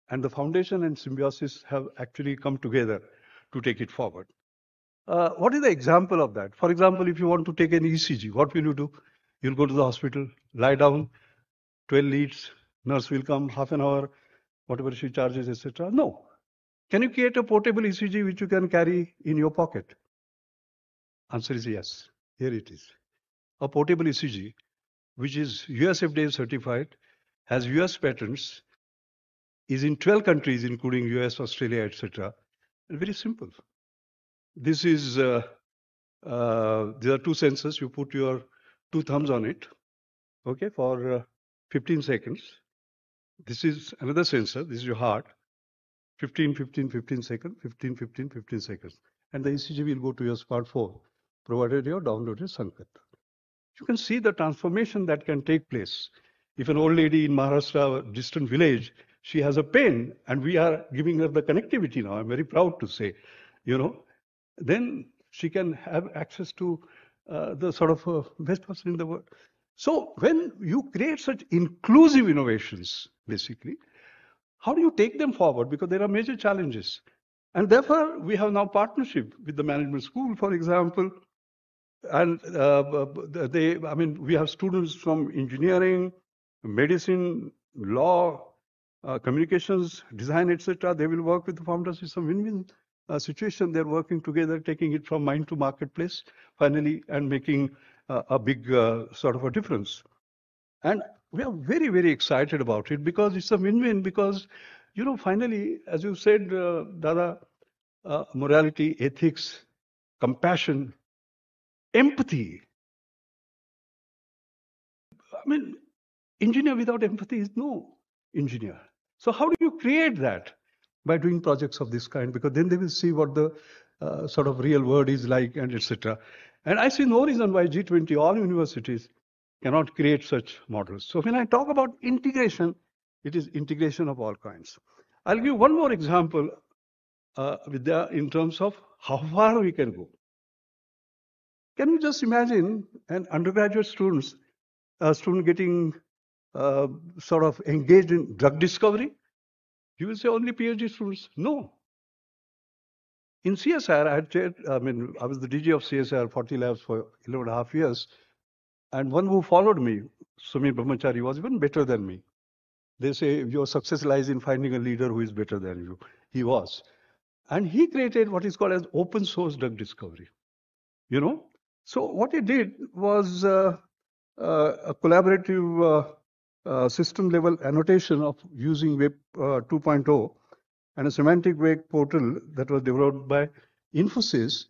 S8: and the foundation and Symbiosis have actually come together to take it forward. What is the example of that? For example, if you want to take an ECG, what will you do? You'll go to the hospital, lie down, 12 leads, nurse will come, half an hour, whatever she charges, etc. No. Can you create a portable ECG which you can carry in your pocket? Answer is yes. Here it is. A portable ECG, which is US FDA certified, has US patents, is in 12 countries, including US, Australia, etc. And very simple. This is, there are two sensors. You put your two thumbs on it, okay, for 15 seconds. This is another sensor. This is your heart. 15 seconds, 15 seconds. And the ECG will go to your smartphone, provided you downloaded Sankat. You can see the transformation that can take place. If an old lady in Maharashtra, a distant village, she has a pain, and we are giving her the connectivity now. I'm very proud to say, you know, then she can have access to the sort of best person in the world. So when you create such inclusive innovations, basically, how do you take them forward? Because there are major challenges. And therefore, we have now partnership with the management school, for example. And we have students from engineering, medicine, law, communications, design, etc. They will work with the founders. It's a win-win situation. They're working together, taking it from mind to marketplace, finally, and making a big sort of a difference. And we are very, very excited about it because it's a win-win. Because, finally, as you said, Dada, morality, ethics, compassion, empathy. I mean, engineer without empathy is no engineer. So how do you create that? By doing projects of this kind, because then they will see what the sort of real world is like, and etc. And I see no reason why G20, all universities, cannot create such models. So when I talk about integration, it is integration of all kinds. I'll give one more example, Vidya, in terms of how far we can go. Can you just imagine an undergraduate student getting sort of engaged in drug discovery? You will say only PhD students. No. In CSR, I was the DG of CSR 40 Labs for 11.5 years. And one who followed me, Sumit Brahmachari, was even better than me. They say your success lies in finding a leader who is better than you. He was. And he created what is called as open source drug discovery. So what he did was a collaborative system level annotation of using Web 2.0 and a semantic web portal that was developed by Infosys.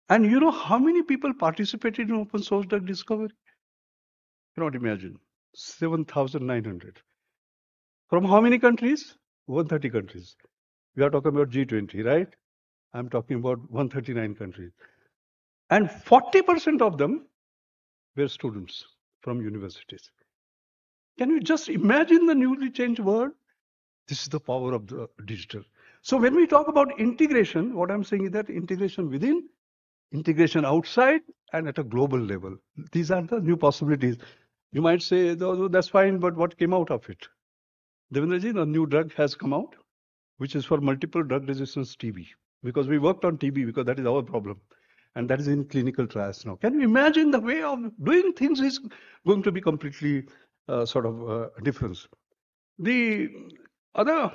S8: And you know how many people participated in open source drug discovery? You cannot imagine. 7,900. From how many countries? 130 countries. We are talking about G20, right? I'm talking about 139 countries. And 40% of them were students from universities. Can you just imagine the newly changed world? This is the power of the digital. So when we talk about integration, what I'm saying is that integration within, integration outside, and at a global level. These are the new possibilities. You might say, that's fine, but what came out of it? Devendraji, a new drug has come out, which is for multiple drug resistance TB. Because we worked on TB, because that is our problem. And that is in clinical trials now. Can you imagine the way of doing things is going to be completely different? The other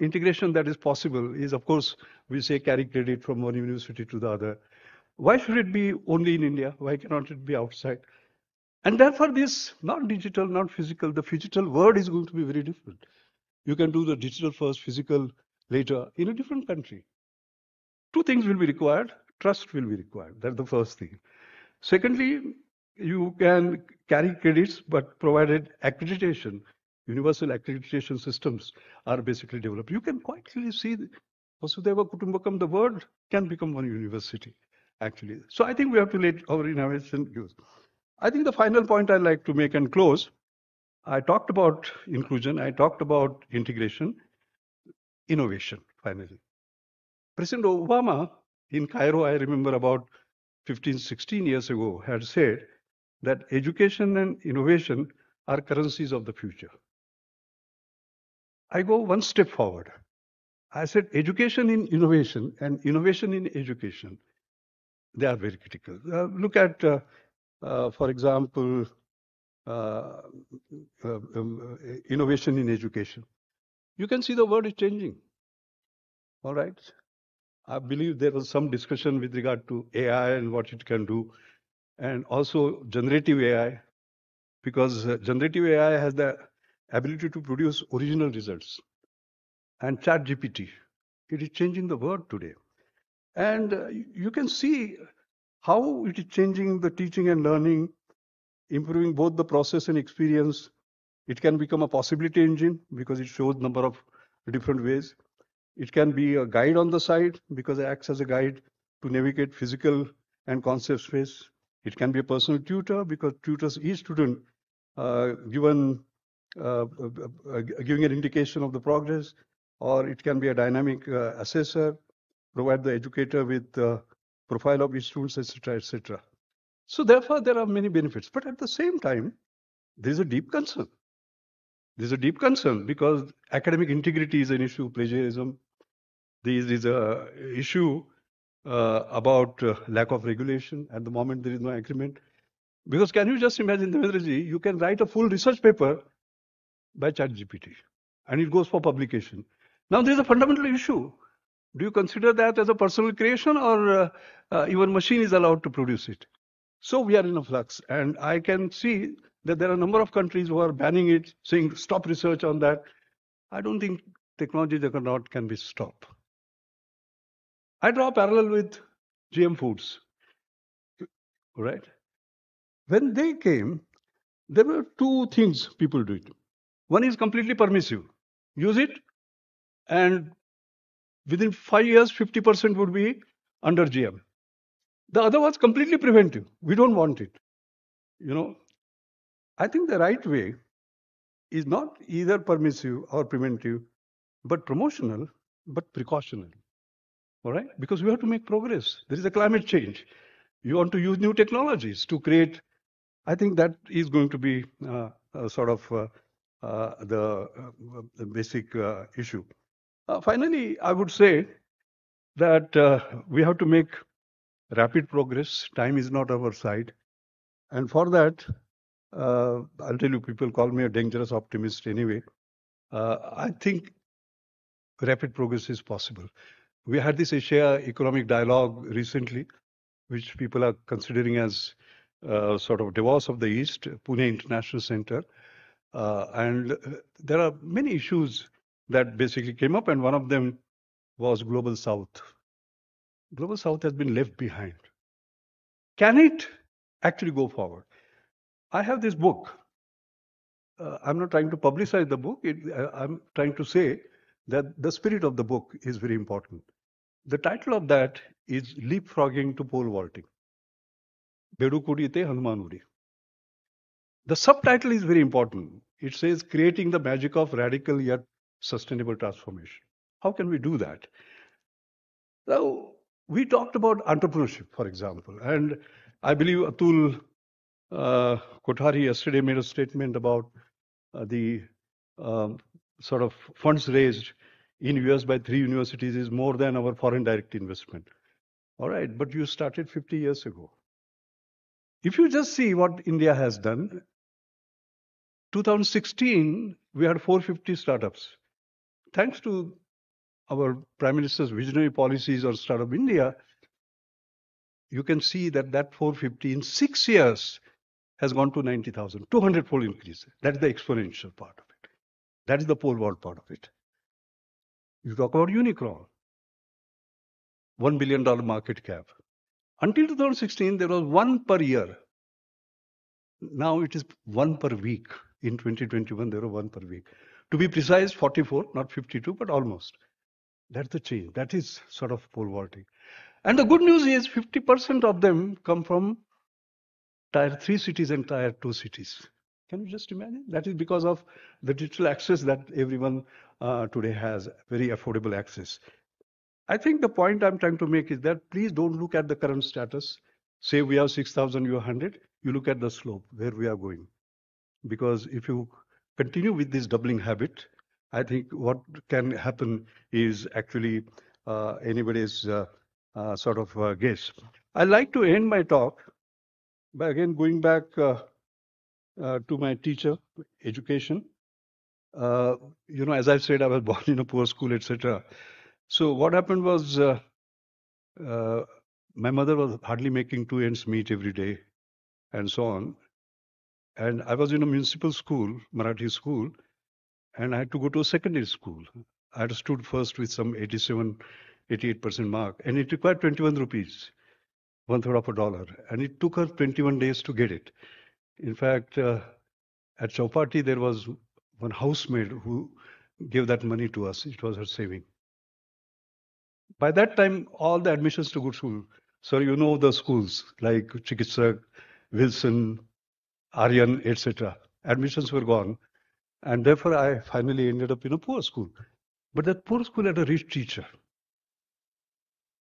S8: integration that is possible is, of course, we say carry credit from one university to the other. Why should it be only in India? Why cannot it be outside? And therefore, this, not digital, not physical, the physical world is going to be very different. You can do the digital first, physical later in a different country. Two things will be required. Trust will be required. That's the first thing. Secondly, you can carry credits, but provided accreditation, universal accreditation systems are basically developed. You can quite clearly see Vasudhaiva Kutumbakam, the world can become one university, actually. So I think we have to let our innovation use. I think the final point I'd like to make and close, I talked about inclusion, I talked about integration, innovation, finally. President Obama in Cairo, I remember about 15, 16 years ago, had said that education and innovation are currencies of the future. I go one step forward. I said education in innovation and innovation in education, they are very critical. Look at, for example, innovation in education. You can see the world is changing. All right. I believe there was some discussion with regard to AI and what it can do, and also generative AI, because generative AI has the ability to produce original results. And ChatGPT, it is changing the world today. And you can see how it is changing the teaching and learning, improving both the process and experience. It can become a possibility engine because it shows number of different ways. It can be a guide on the side because it acts as a guide to navigate physical and concept space. It can be a personal tutor because tutors each student giving an indication of the progress, or it can be a dynamic assessor. provide the educator with the profile of his students, etc., etc. So therefore, there are many benefits. But at the same time, there is a deep concern. There is a deep concern because academic integrity is an issue, plagiarism. There is a issue about lack of regulation. At the moment, there is no agreement. Because can you just imagine, Devendraji, you can write a full research paper by ChatGPT and it goes for publication. Now, there is a fundamental issue. Do you consider that as a personal creation or even machine is allowed to produce it? So we are in a flux, and I can see that there are a number of countries who are banning it, saying stop research on that. I don't think technology juggernaut can be stopped. I draw a parallel with GM foods, right? When they came, there were two things people did. One is completely permissive. Use it, and within 5 years, 50% would be under GM. The other was completely preventive. We don't want it. You know, I think the right way is not either permissive or preventive, but promotional, but precautionary. All right? Because we have to make progress. There is a climate change. You want to use new technologies to create. I think that is going to be sort of the basic issue. Finally, I would say that we have to make rapid progress. Time is not our side. And for that, I'll tell you, people call me a dangerous optimist anyway. I think rapid progress is possible. We had this Asia Economic Dialogue recently, which people are considering as sort of Davos of the East, Pune International Center. And there are many issues that basically came up, and one of them was Global South. Global South has been left behind. Can it actually go forward? I have this book. I'm not trying to publicize the book. I'm trying to say that the spirit of the book is very important. The title of that is Leapfrogging to Pole Vaulting. Bedukudi te Hanumanudi. The subtitle is very important. It says creating the magic of radical yet sustainable transformation. How can we do that? So we talked about entrepreneurship, for example, and I believe Atul Kothari yesterday made a statement about the sort of funds raised in US by 3 universities is more than our foreign direct investment. All right, but you started 50 years ago. If you just see what India has done, 2016, we had 450 startups. Thanks to our Prime Minister's visionary policies on Startup India, you can see that that 450 in 6 years has gone to 90,000, 200-fold increase. That's the exponential part of it. That is the pole vault part of it. You talk about Unicron, $1 billion market cap. Until 2016, there was one per year. Now it is one per week. In 2021, there were one per week. To be precise, 44, not 52, but almost. That's the change. That is sort of pole vaulting. And the good news is 50% of them come from Tier 3 cities and Tier 2 cities. Can you just imagine? That is because of the digital access that everyone today has, very affordable access. I think the point I'm trying to make is that please don't look at the current status. Say we have 6,000, you have 100. You look at the slope, where we are going. Because if you continue with this doubling habit, I think what can happen is actually anybody's sort of guess. I'd like to end my talk by again going back to my teacher, education. You know, as I said, I was born in a poor school, etc. So what happened was my mother was hardly making 2 ends meet every day and so on. And I was in a municipal school, Marathi school, and I had to go to a secondary school. I had stood first with some 87, 88% mark, and it required 21 rupees, $1/3 of a dollar. And it took her 21 days to get it. In fact, at Chowpatty, there was one housemaid who gave that money to us. It was her saving. By that time, all the admissions to good school, so you know the schools like Chikitsak, Wilson, Aryan, etc. Admissions were gone. And therefore, I finally ended up in a poor school. But that poor school had a rich teacher.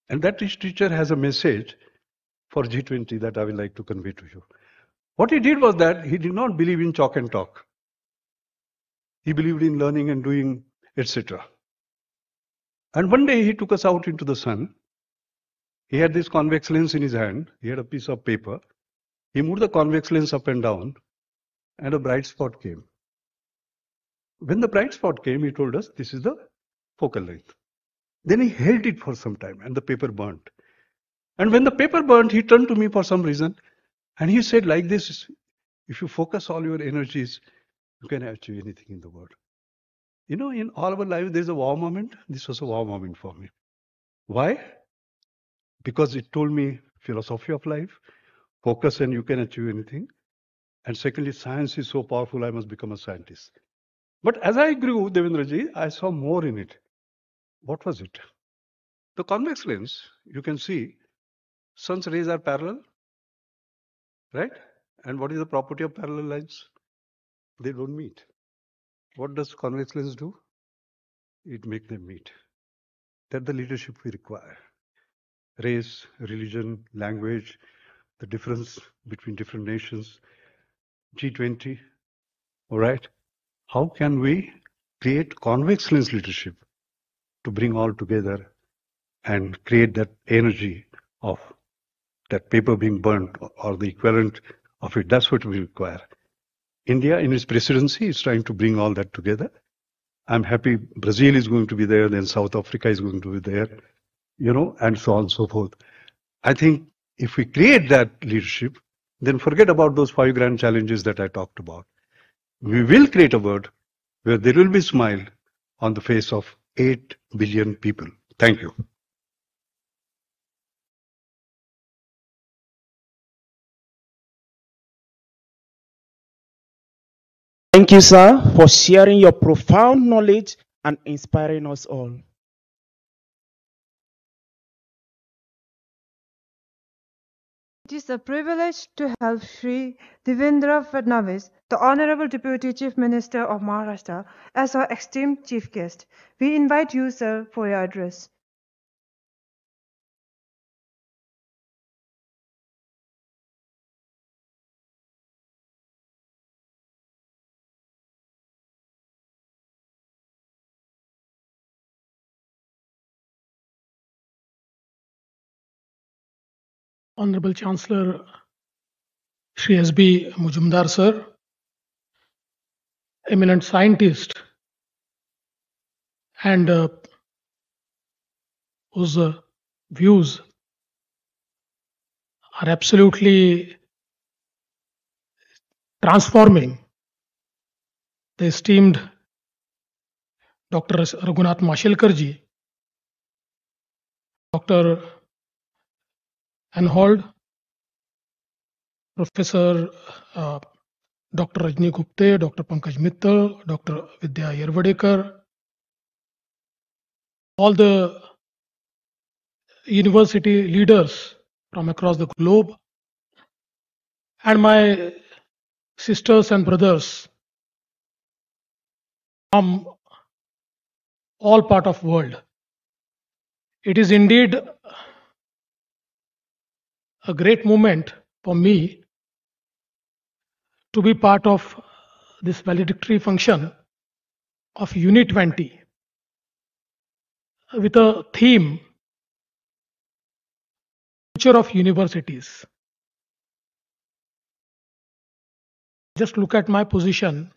S8: And that teacher has a message for G20 that I would like to convey to you. What he did was that he did not believe in chalk and talk. He believed in learning and doing, etc. And one day he took us out into the sun. He had this convex lens in his hand. He had a piece of paper. He moved the convex lens up and down, and a bright spot came. When the bright spot came, he told us, this is the focal length. Then he held it for some time, and the paper burnt. And when the paper burnt, he turned to me for some reason, and he said like this, if you focus all your energies, you can achieve anything in the world. You know, in all our lives, there's a wow moment. This was a wow moment for me. Why? Because it told me philosophy of life, focus and you can achieve anything. And secondly, science is so powerful, I must become a scientist. But as I grew, Devendraji, I saw more in it. What was it? The convex lens, you can see, sun's rays are parallel, right? And what is the property of parallel lines? They don't meet. What does convex lens do? It makes them meet. That's the leadership we require. Race, religion, language, the difference between different nations, G20, all right? How can we create convex lens leadership to bring all together and create that energy of that paper being burnt or the equivalent of it? That's what we require. India, in its presidency, is trying to bring all that together. I'm happy Brazil is going to be there, then South Africa is going to be there, you know, and so on and so forth. I think if we create that leadership, then forget about those 5 grand challenges that I talked about. We will create a world where there will be a smile on the face of 8 billion people. Thank you.
S4: Thank you, sir, for sharing your profound knowledge and inspiring us all.
S2: It is a privilege to have Shri Devendra Fadnavis, the Honorable Deputy Chief Minister of Maharashtra, as our esteemed chief guest. We invite you, sir, for your address.
S9: Honorable Chancellor Shri S.B. Mujumdar sir, eminent scientist, and whose views are absolutely transforming the esteemed Dr. Raghunath Mashelkarji, Dr. Anhold, Professor Dr. Rajni Gupte, Dr. Pankaj Mittal, Dr. Vidya Yervadekar, all the university leaders from across the globe, and my sisters and brothers from all part of world. It is indeed a great moment for me to be part of this valedictory function of Unit 20 with a theme, Future of Universities. Just look at my position.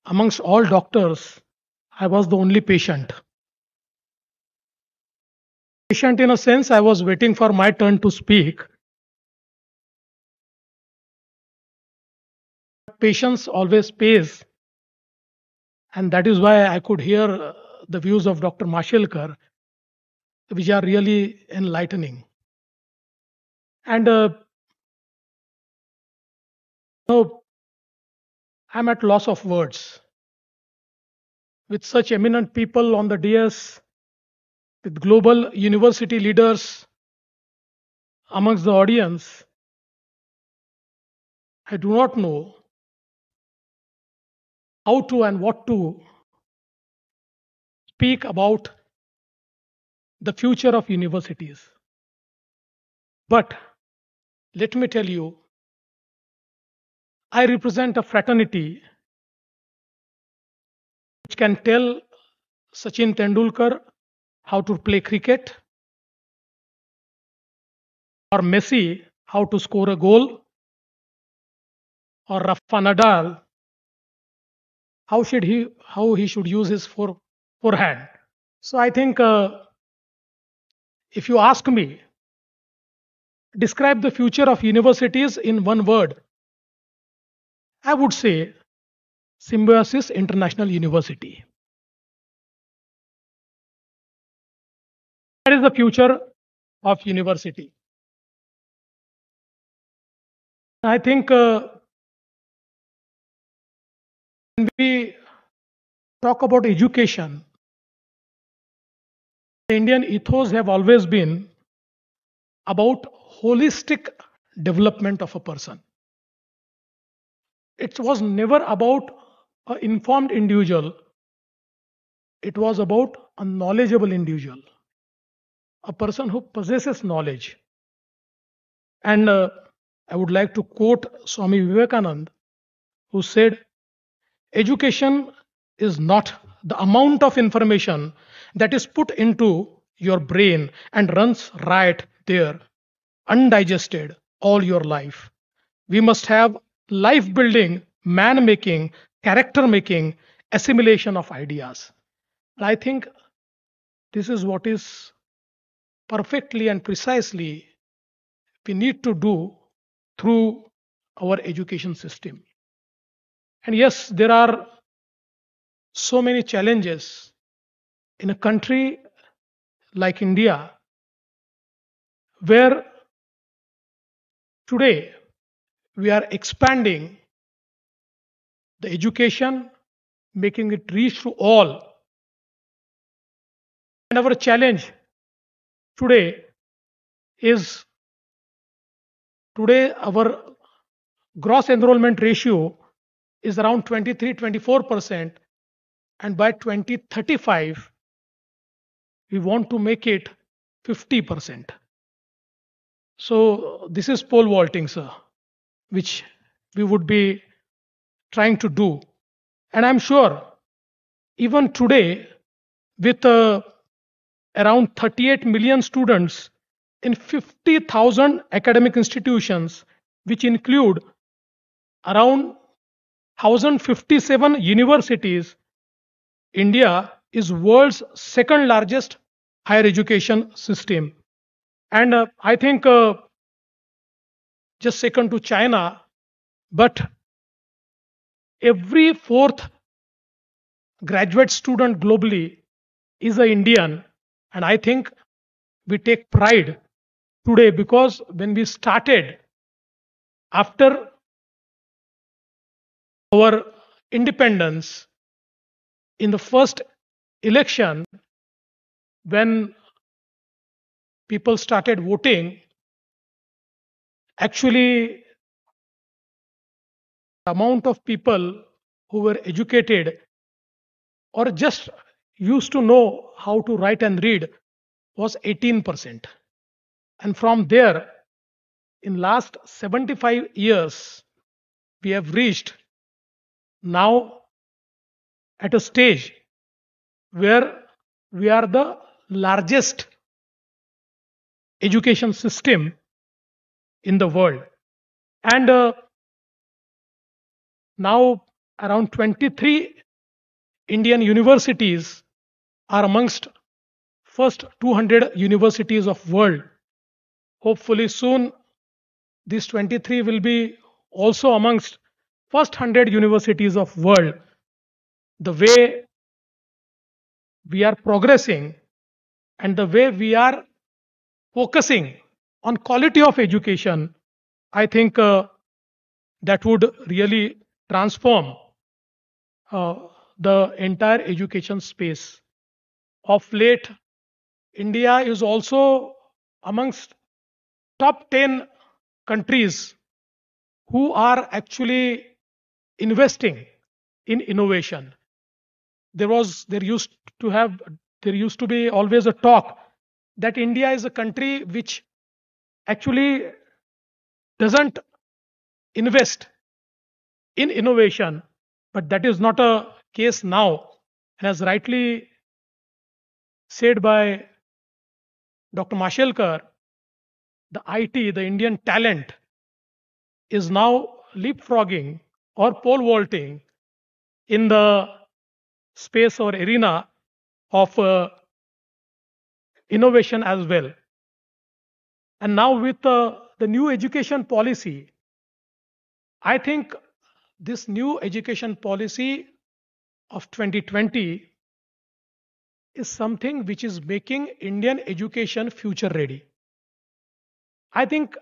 S9: Amongst all doctors, I was the only patient. Patient in a sense, I was waiting for my turn to speak. Patience always pays. And that is why I could hear the views of Dr. Mashelkar, which are really enlightening. And I'm at loss of words. With such eminent people on the dais, with global university leaders amongst the audience, I do not know how to and what to speak about the future of universities. But let me tell you, I represent a fraternity which can tell Sachin Tendulkar how to play cricket, or Messi how to score a goal, or Rafa Nadal how he should use his forehand. So I think if you ask me, describe the future of universities in one word, I would say Symbiosis International University. That is the future of university. I think when we talk about education, the Indian ethos have always been about holistic development of a person. It was never about an informed individual. It was about a knowledgeable individual, a person who possesses knowledge. And I would like to quote Swami Vivekananda, who said, education is not the amount of information that is put into your brain and runs right there, undigested all your life. We must have life building, man making, character making, assimilation of ideas. And I think this is what is perfectly and precisely we need to do through our education system. And yes, there are so many challenges in a country like India, where today we are expanding the education, making it reach to all. And our challenge today is, our gross enrollment ratio is around 23-24%, and by 2035 we want to make it 50%. So this is pole vaulting, sir, which we would be trying to do. And I'm sure even today, with around 38 million students in 50,000 academic institutions, which include around 1,057 universities, India is world's second largest higher education system. And I think just second to China, but every fourth graduate student globally is an Indian. And I think we take pride today, because when we started after our independence, in the first election, when people started voting, actually the amount of people who were educated or just used to know how to write and read was 18%. And from there, in last 75 years, we have reached now at a stage where we are the largest education system in the world. And now around 23 Indian universities are amongst first 200 universities of world. Hopefully soon these 23 will be also amongst first 100 universities of world. The way we are progressing and the way we are focusing on quality of education, I think that would really transform the entire education space. Of late, India is also amongst top 10 countries who are actually investing in innovation. There used to be always a talk that India is a country which actually doesn't invest in innovation, but that is not a case now. And as rightly said by Dr. Mashelkar, the IT, the Indian talent, is now leapfrogging or pole vaulting in the space or arena of innovation as well. And now with the new education policy, I think this new education policy of 2020 is something which is making Indian education future ready. I think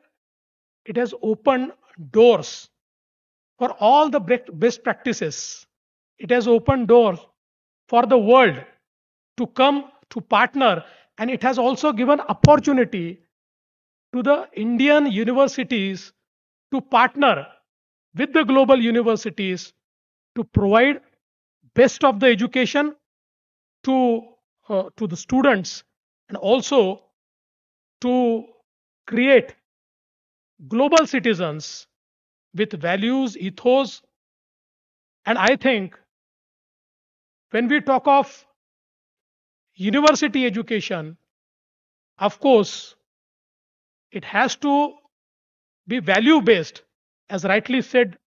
S9: it has opened doors for all the best practices. It has opened doors for the world to come to partner, and it has also given opportunity to the Indian universities to partner with the global universities to provide best of the education to the students, and also to create global citizens with values, ethos. And I think when we talk of university education, of course, it has to be value based. As rightly said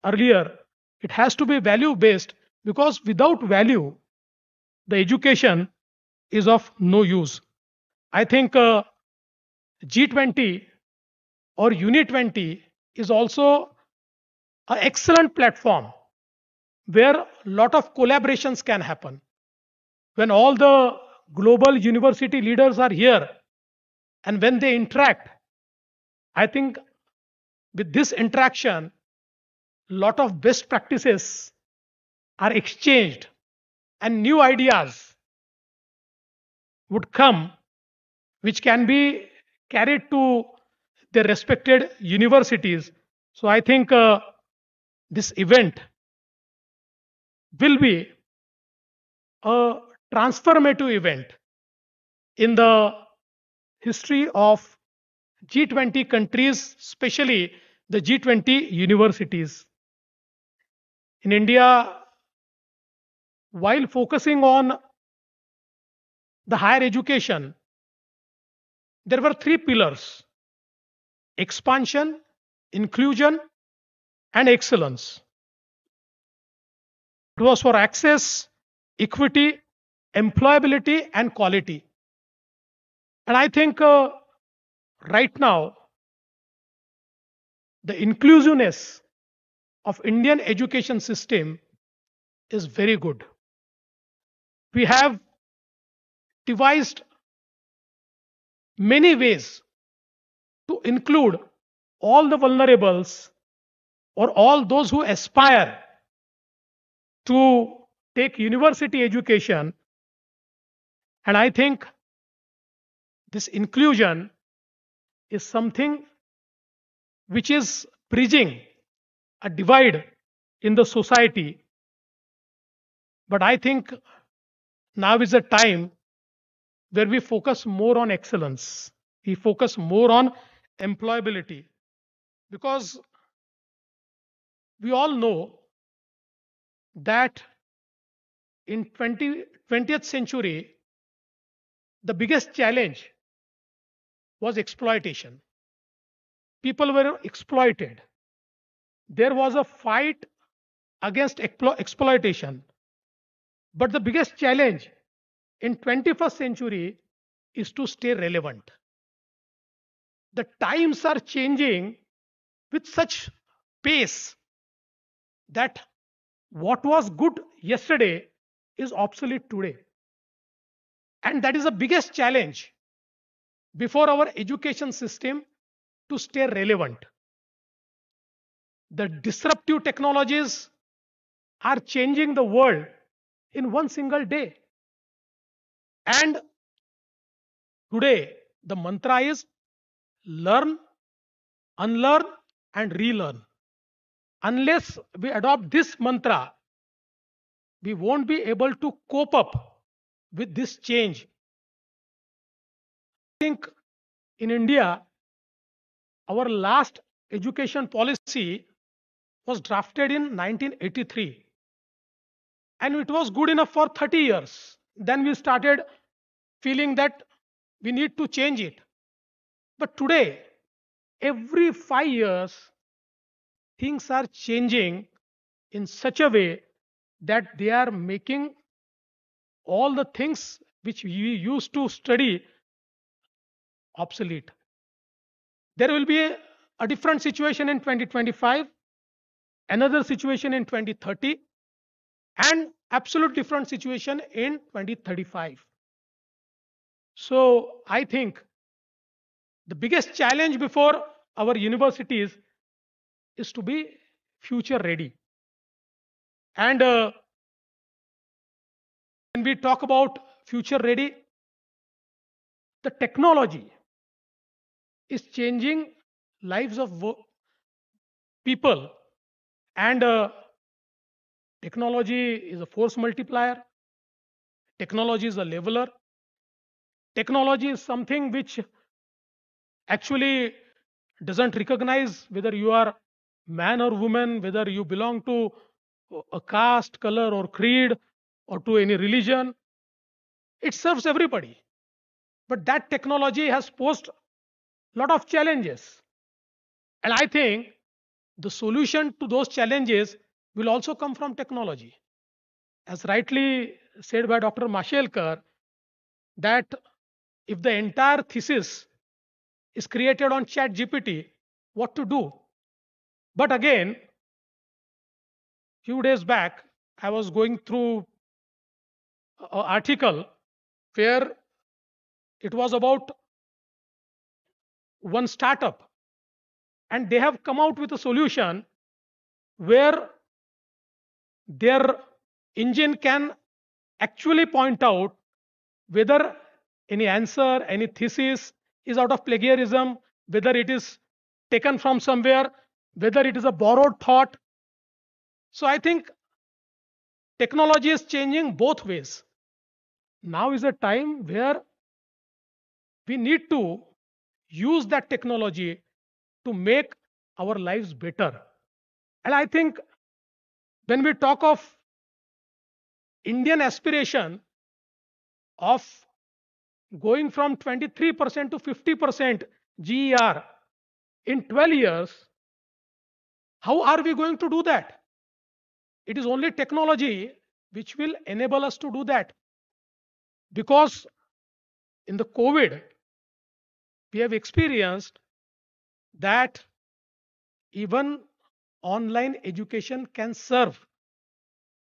S9: earlier, it has to be value based, because without value, the education is of no use. I think G20 or Uni 20 is also an excellent platform where a lot of collaborations can happen. When all the global university leaders are here and when they interact, I think with this interaction, a lot of best practices are exchanged and new ideas would come which can be carried to their respected universities. So I think this event will be a transformative event in the history of G20 countries, especially the G20 universities. In India, while focusing on the higher education, there were three pillars: expansion, inclusion, and excellence. It was for access, equity, employability, and quality. And I think right now, the inclusiveness of Indian education system is very good. We have devised many ways to include all the vulnerables or all those who aspire to take university education. And I think this inclusion is something which is bridging a divide in the society. But I think now is a time where we focus more on excellence. We focus more on employability, because we all know that in 20th century, the biggest challenge was exploitation. People were exploited. There was a fight against exploitation. But the biggest challenge in 21st century is to stay relevant. The times are changing with such pace that what was good yesterday is obsolete today. And that is the biggest challenge before our education system to stay relevant. The disruptive technologies are changing the world in one single day. And today, the mantra is learn, unlearn, and relearn. Unless we adopt this mantra, we won't be able to cope up with this change. think in India, our last education policy was drafted in 1983, and it was good enough for 30 years. Then we started feeling that we need to change it. But today, every 5 years, things are changing in such a way that they are making all the things which we used to study obsolete. There will be a different situation in 2025, another situation in 2030, and absolute different situation in 2035. So I think the biggest challenge before our universities is to be future ready. And when we talk about future ready, the technology is changing lives of people, and technology is a force multiplier, technology is a leveler, technology is something which actually doesn't recognize whether you are man or woman, whether you belong to a caste, color, or creed, or to any religion. It serves everybody. But that technology has posed a lot of challenges. And I think the solution to those challenges will also come from technology. As rightly said by Dr. Mashelkar, that if the entire thesis is created on chat GPT, what to do? But again, few days back, I was going through an article where it was about one startup, and they have come out with a solution where their engine can actually point out whether any answer, any thesis is out of plagiarism, whether it is taken from somewhere, whether it is a borrowed thought. So I think technology is changing both ways. Now is a time where we need to use that technology to make our lives better. And I think when we talk of Indian aspiration of going from 23% to 50% GER in 12 years, how are we going to do that? It is only technology which will enable us to do that. Because in the COVID, we have experienced that even online education can serve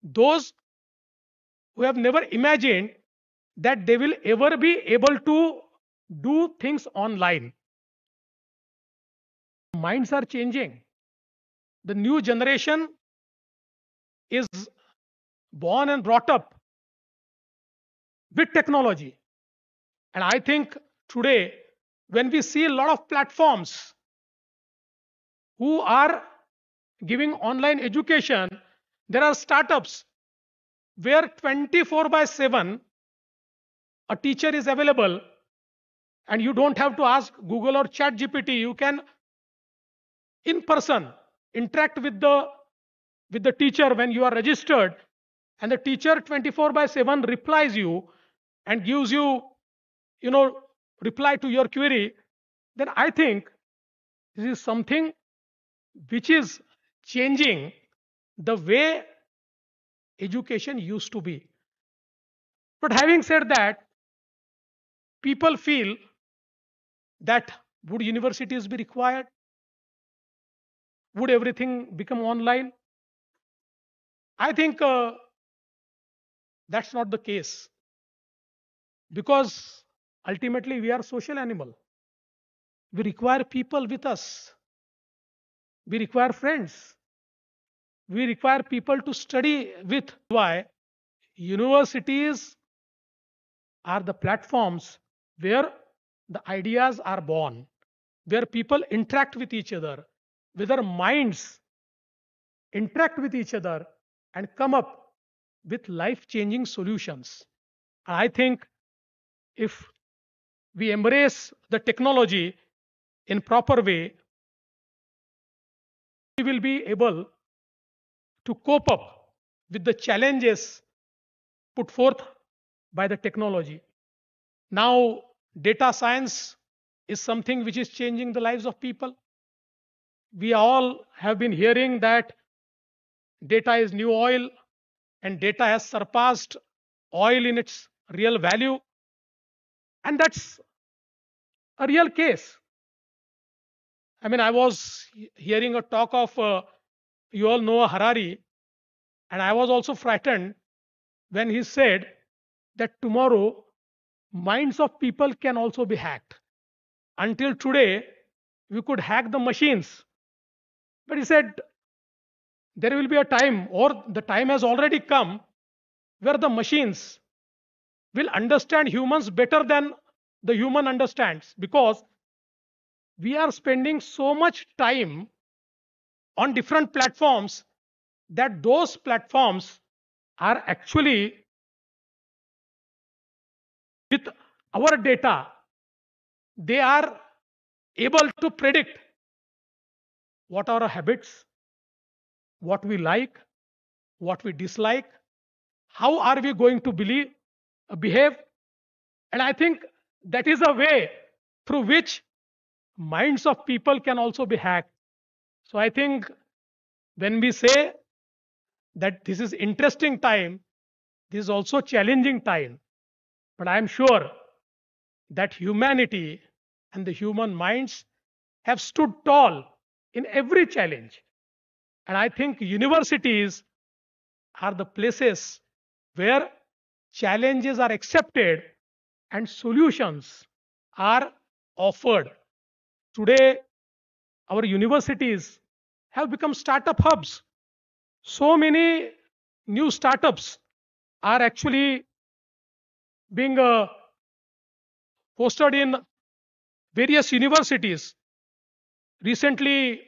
S9: those who have never imagined that they will ever be able to do things online. Minds are changing. The new generation is born and brought up with technology. And I think today, when we see a lot of platforms who are giving online education, there are startups where 24/7 a teacher is available, and you don't have to ask Google or Chat GPT. You can in person interact with the teacher when you are registered, and the teacher 24/7 replies you and gives you reply to your query. Then I think this is something which is changing the way education used to be. But having said that, people feel that would universities be required? Would everything become online? I think that's not the case, because ultimately we are social animal. We require people with us. We require friends. We require people to study with. Why universities are the platforms where the ideas are born, where people interact with each other, where their minds interact with each other and come up with life changing solutions. I think if we embrace the technology in proper way, we will be able to cope up with the challenges put forth by the technology. Now, data science is something which is changing the lives of people. We all have been hearing that data is new oil and data has surpassed oil in its real value. And that's a real case. I mean, I was hearing a talk of, you all know Harari, and I was also frightened when he said that tomorrow minds of people can also be hacked. Until today, we could hack the machines. But he said there will be a time, or the time has already come, where the machines will understand humans better than the human understands, because we are spending so much time on different platforms that those platforms are actually, with our data, they are able to predict what are our habits, what we like, what we dislike, how are we going to behave. And I think that is a way through which minds of people can also be hacked. So I think when we say that this is interesting time, this is also challenging time. But I am sure that humanity and the human minds have stood tall in every challenge. And I think universities are the places where challenges are accepted and solutions are offered. Today, our universities have become startup hubs. So many new startups are actually being hosted in various universities. Recently,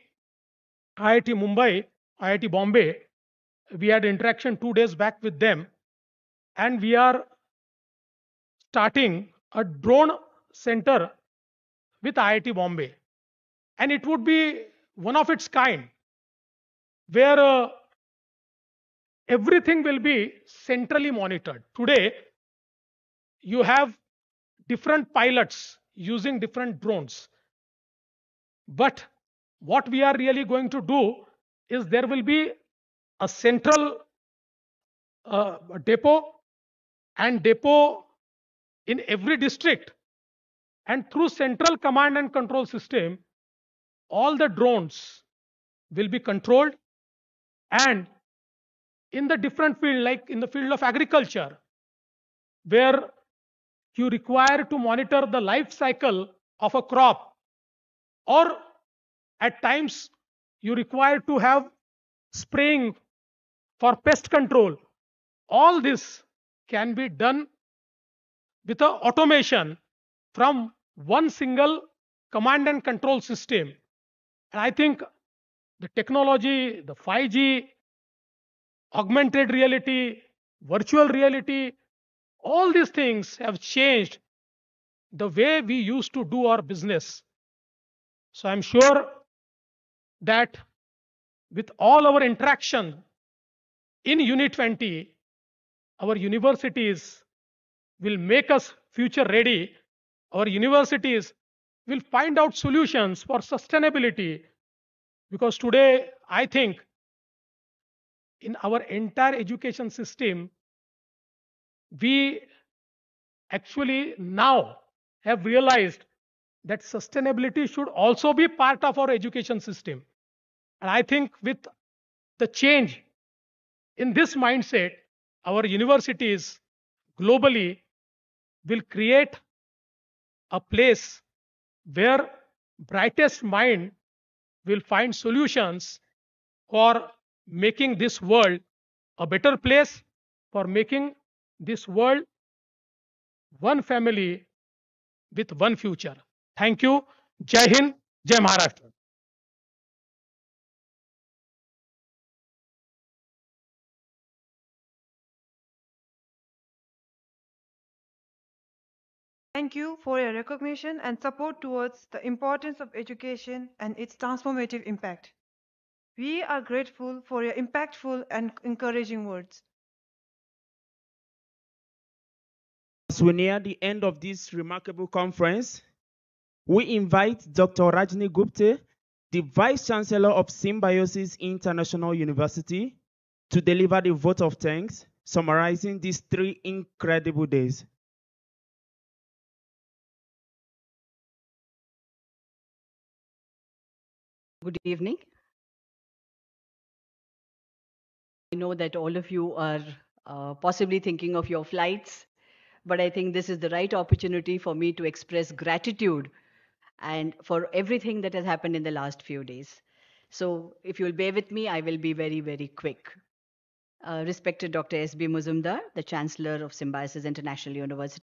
S9: IIT Mumbai, IIT Bombay, we had interaction 2 days back with them, and we are starting a drone center with IIT Bombay. And it would be one of its kind, where everything will be centrally monitored. Today, you have different pilots using different drones. But what we are really going to do is there will be a central depot, and depot in every district. And through central command and control system, all the drones will be controlled. And in the different field, like in the field of agriculture, where you require to monitor the life cycle of a crop, or at times you require to have spraying for pest control, all this can be done with a automation from one single command and control system. And I think the technology, the 5G, augmented reality, virtual reality, all these things have changed the way we used to do our business. So I'm sure that with all our interaction in Unit 20, our universities will make us future ready. Our universities will find out solutions for sustainability, because today I think in our entire education system, we actually now have realized that sustainability should also be part of our education system. And I think with the change in this mindset, our universities globally will create a place where brightest mind will find solutions for making this world a better place, for making this world one family with one future. Thank you. Jai Hind, Jai Maharashtra.
S2: Thank thank you for your recognition and support towards the importance of education and its transformative impact. We are grateful for your impactful and encouraging words.
S4: As we near the end of this remarkable conference, we invite Dr. Rajni Gupte, the Vice Chancellor of Symbiosis International University, to deliver the vote of thanks, summarizing these 3 incredible days.
S10: Good evening. I know that all of you are possibly thinking of your flights, but I think this is the right opportunity for me to express gratitude and for everything that has happened in the last few days. So if you'll bear with me, I will be very, very quick. Respected Dr. S.B. Muzumdar, the Chancellor of Symbiosis International University,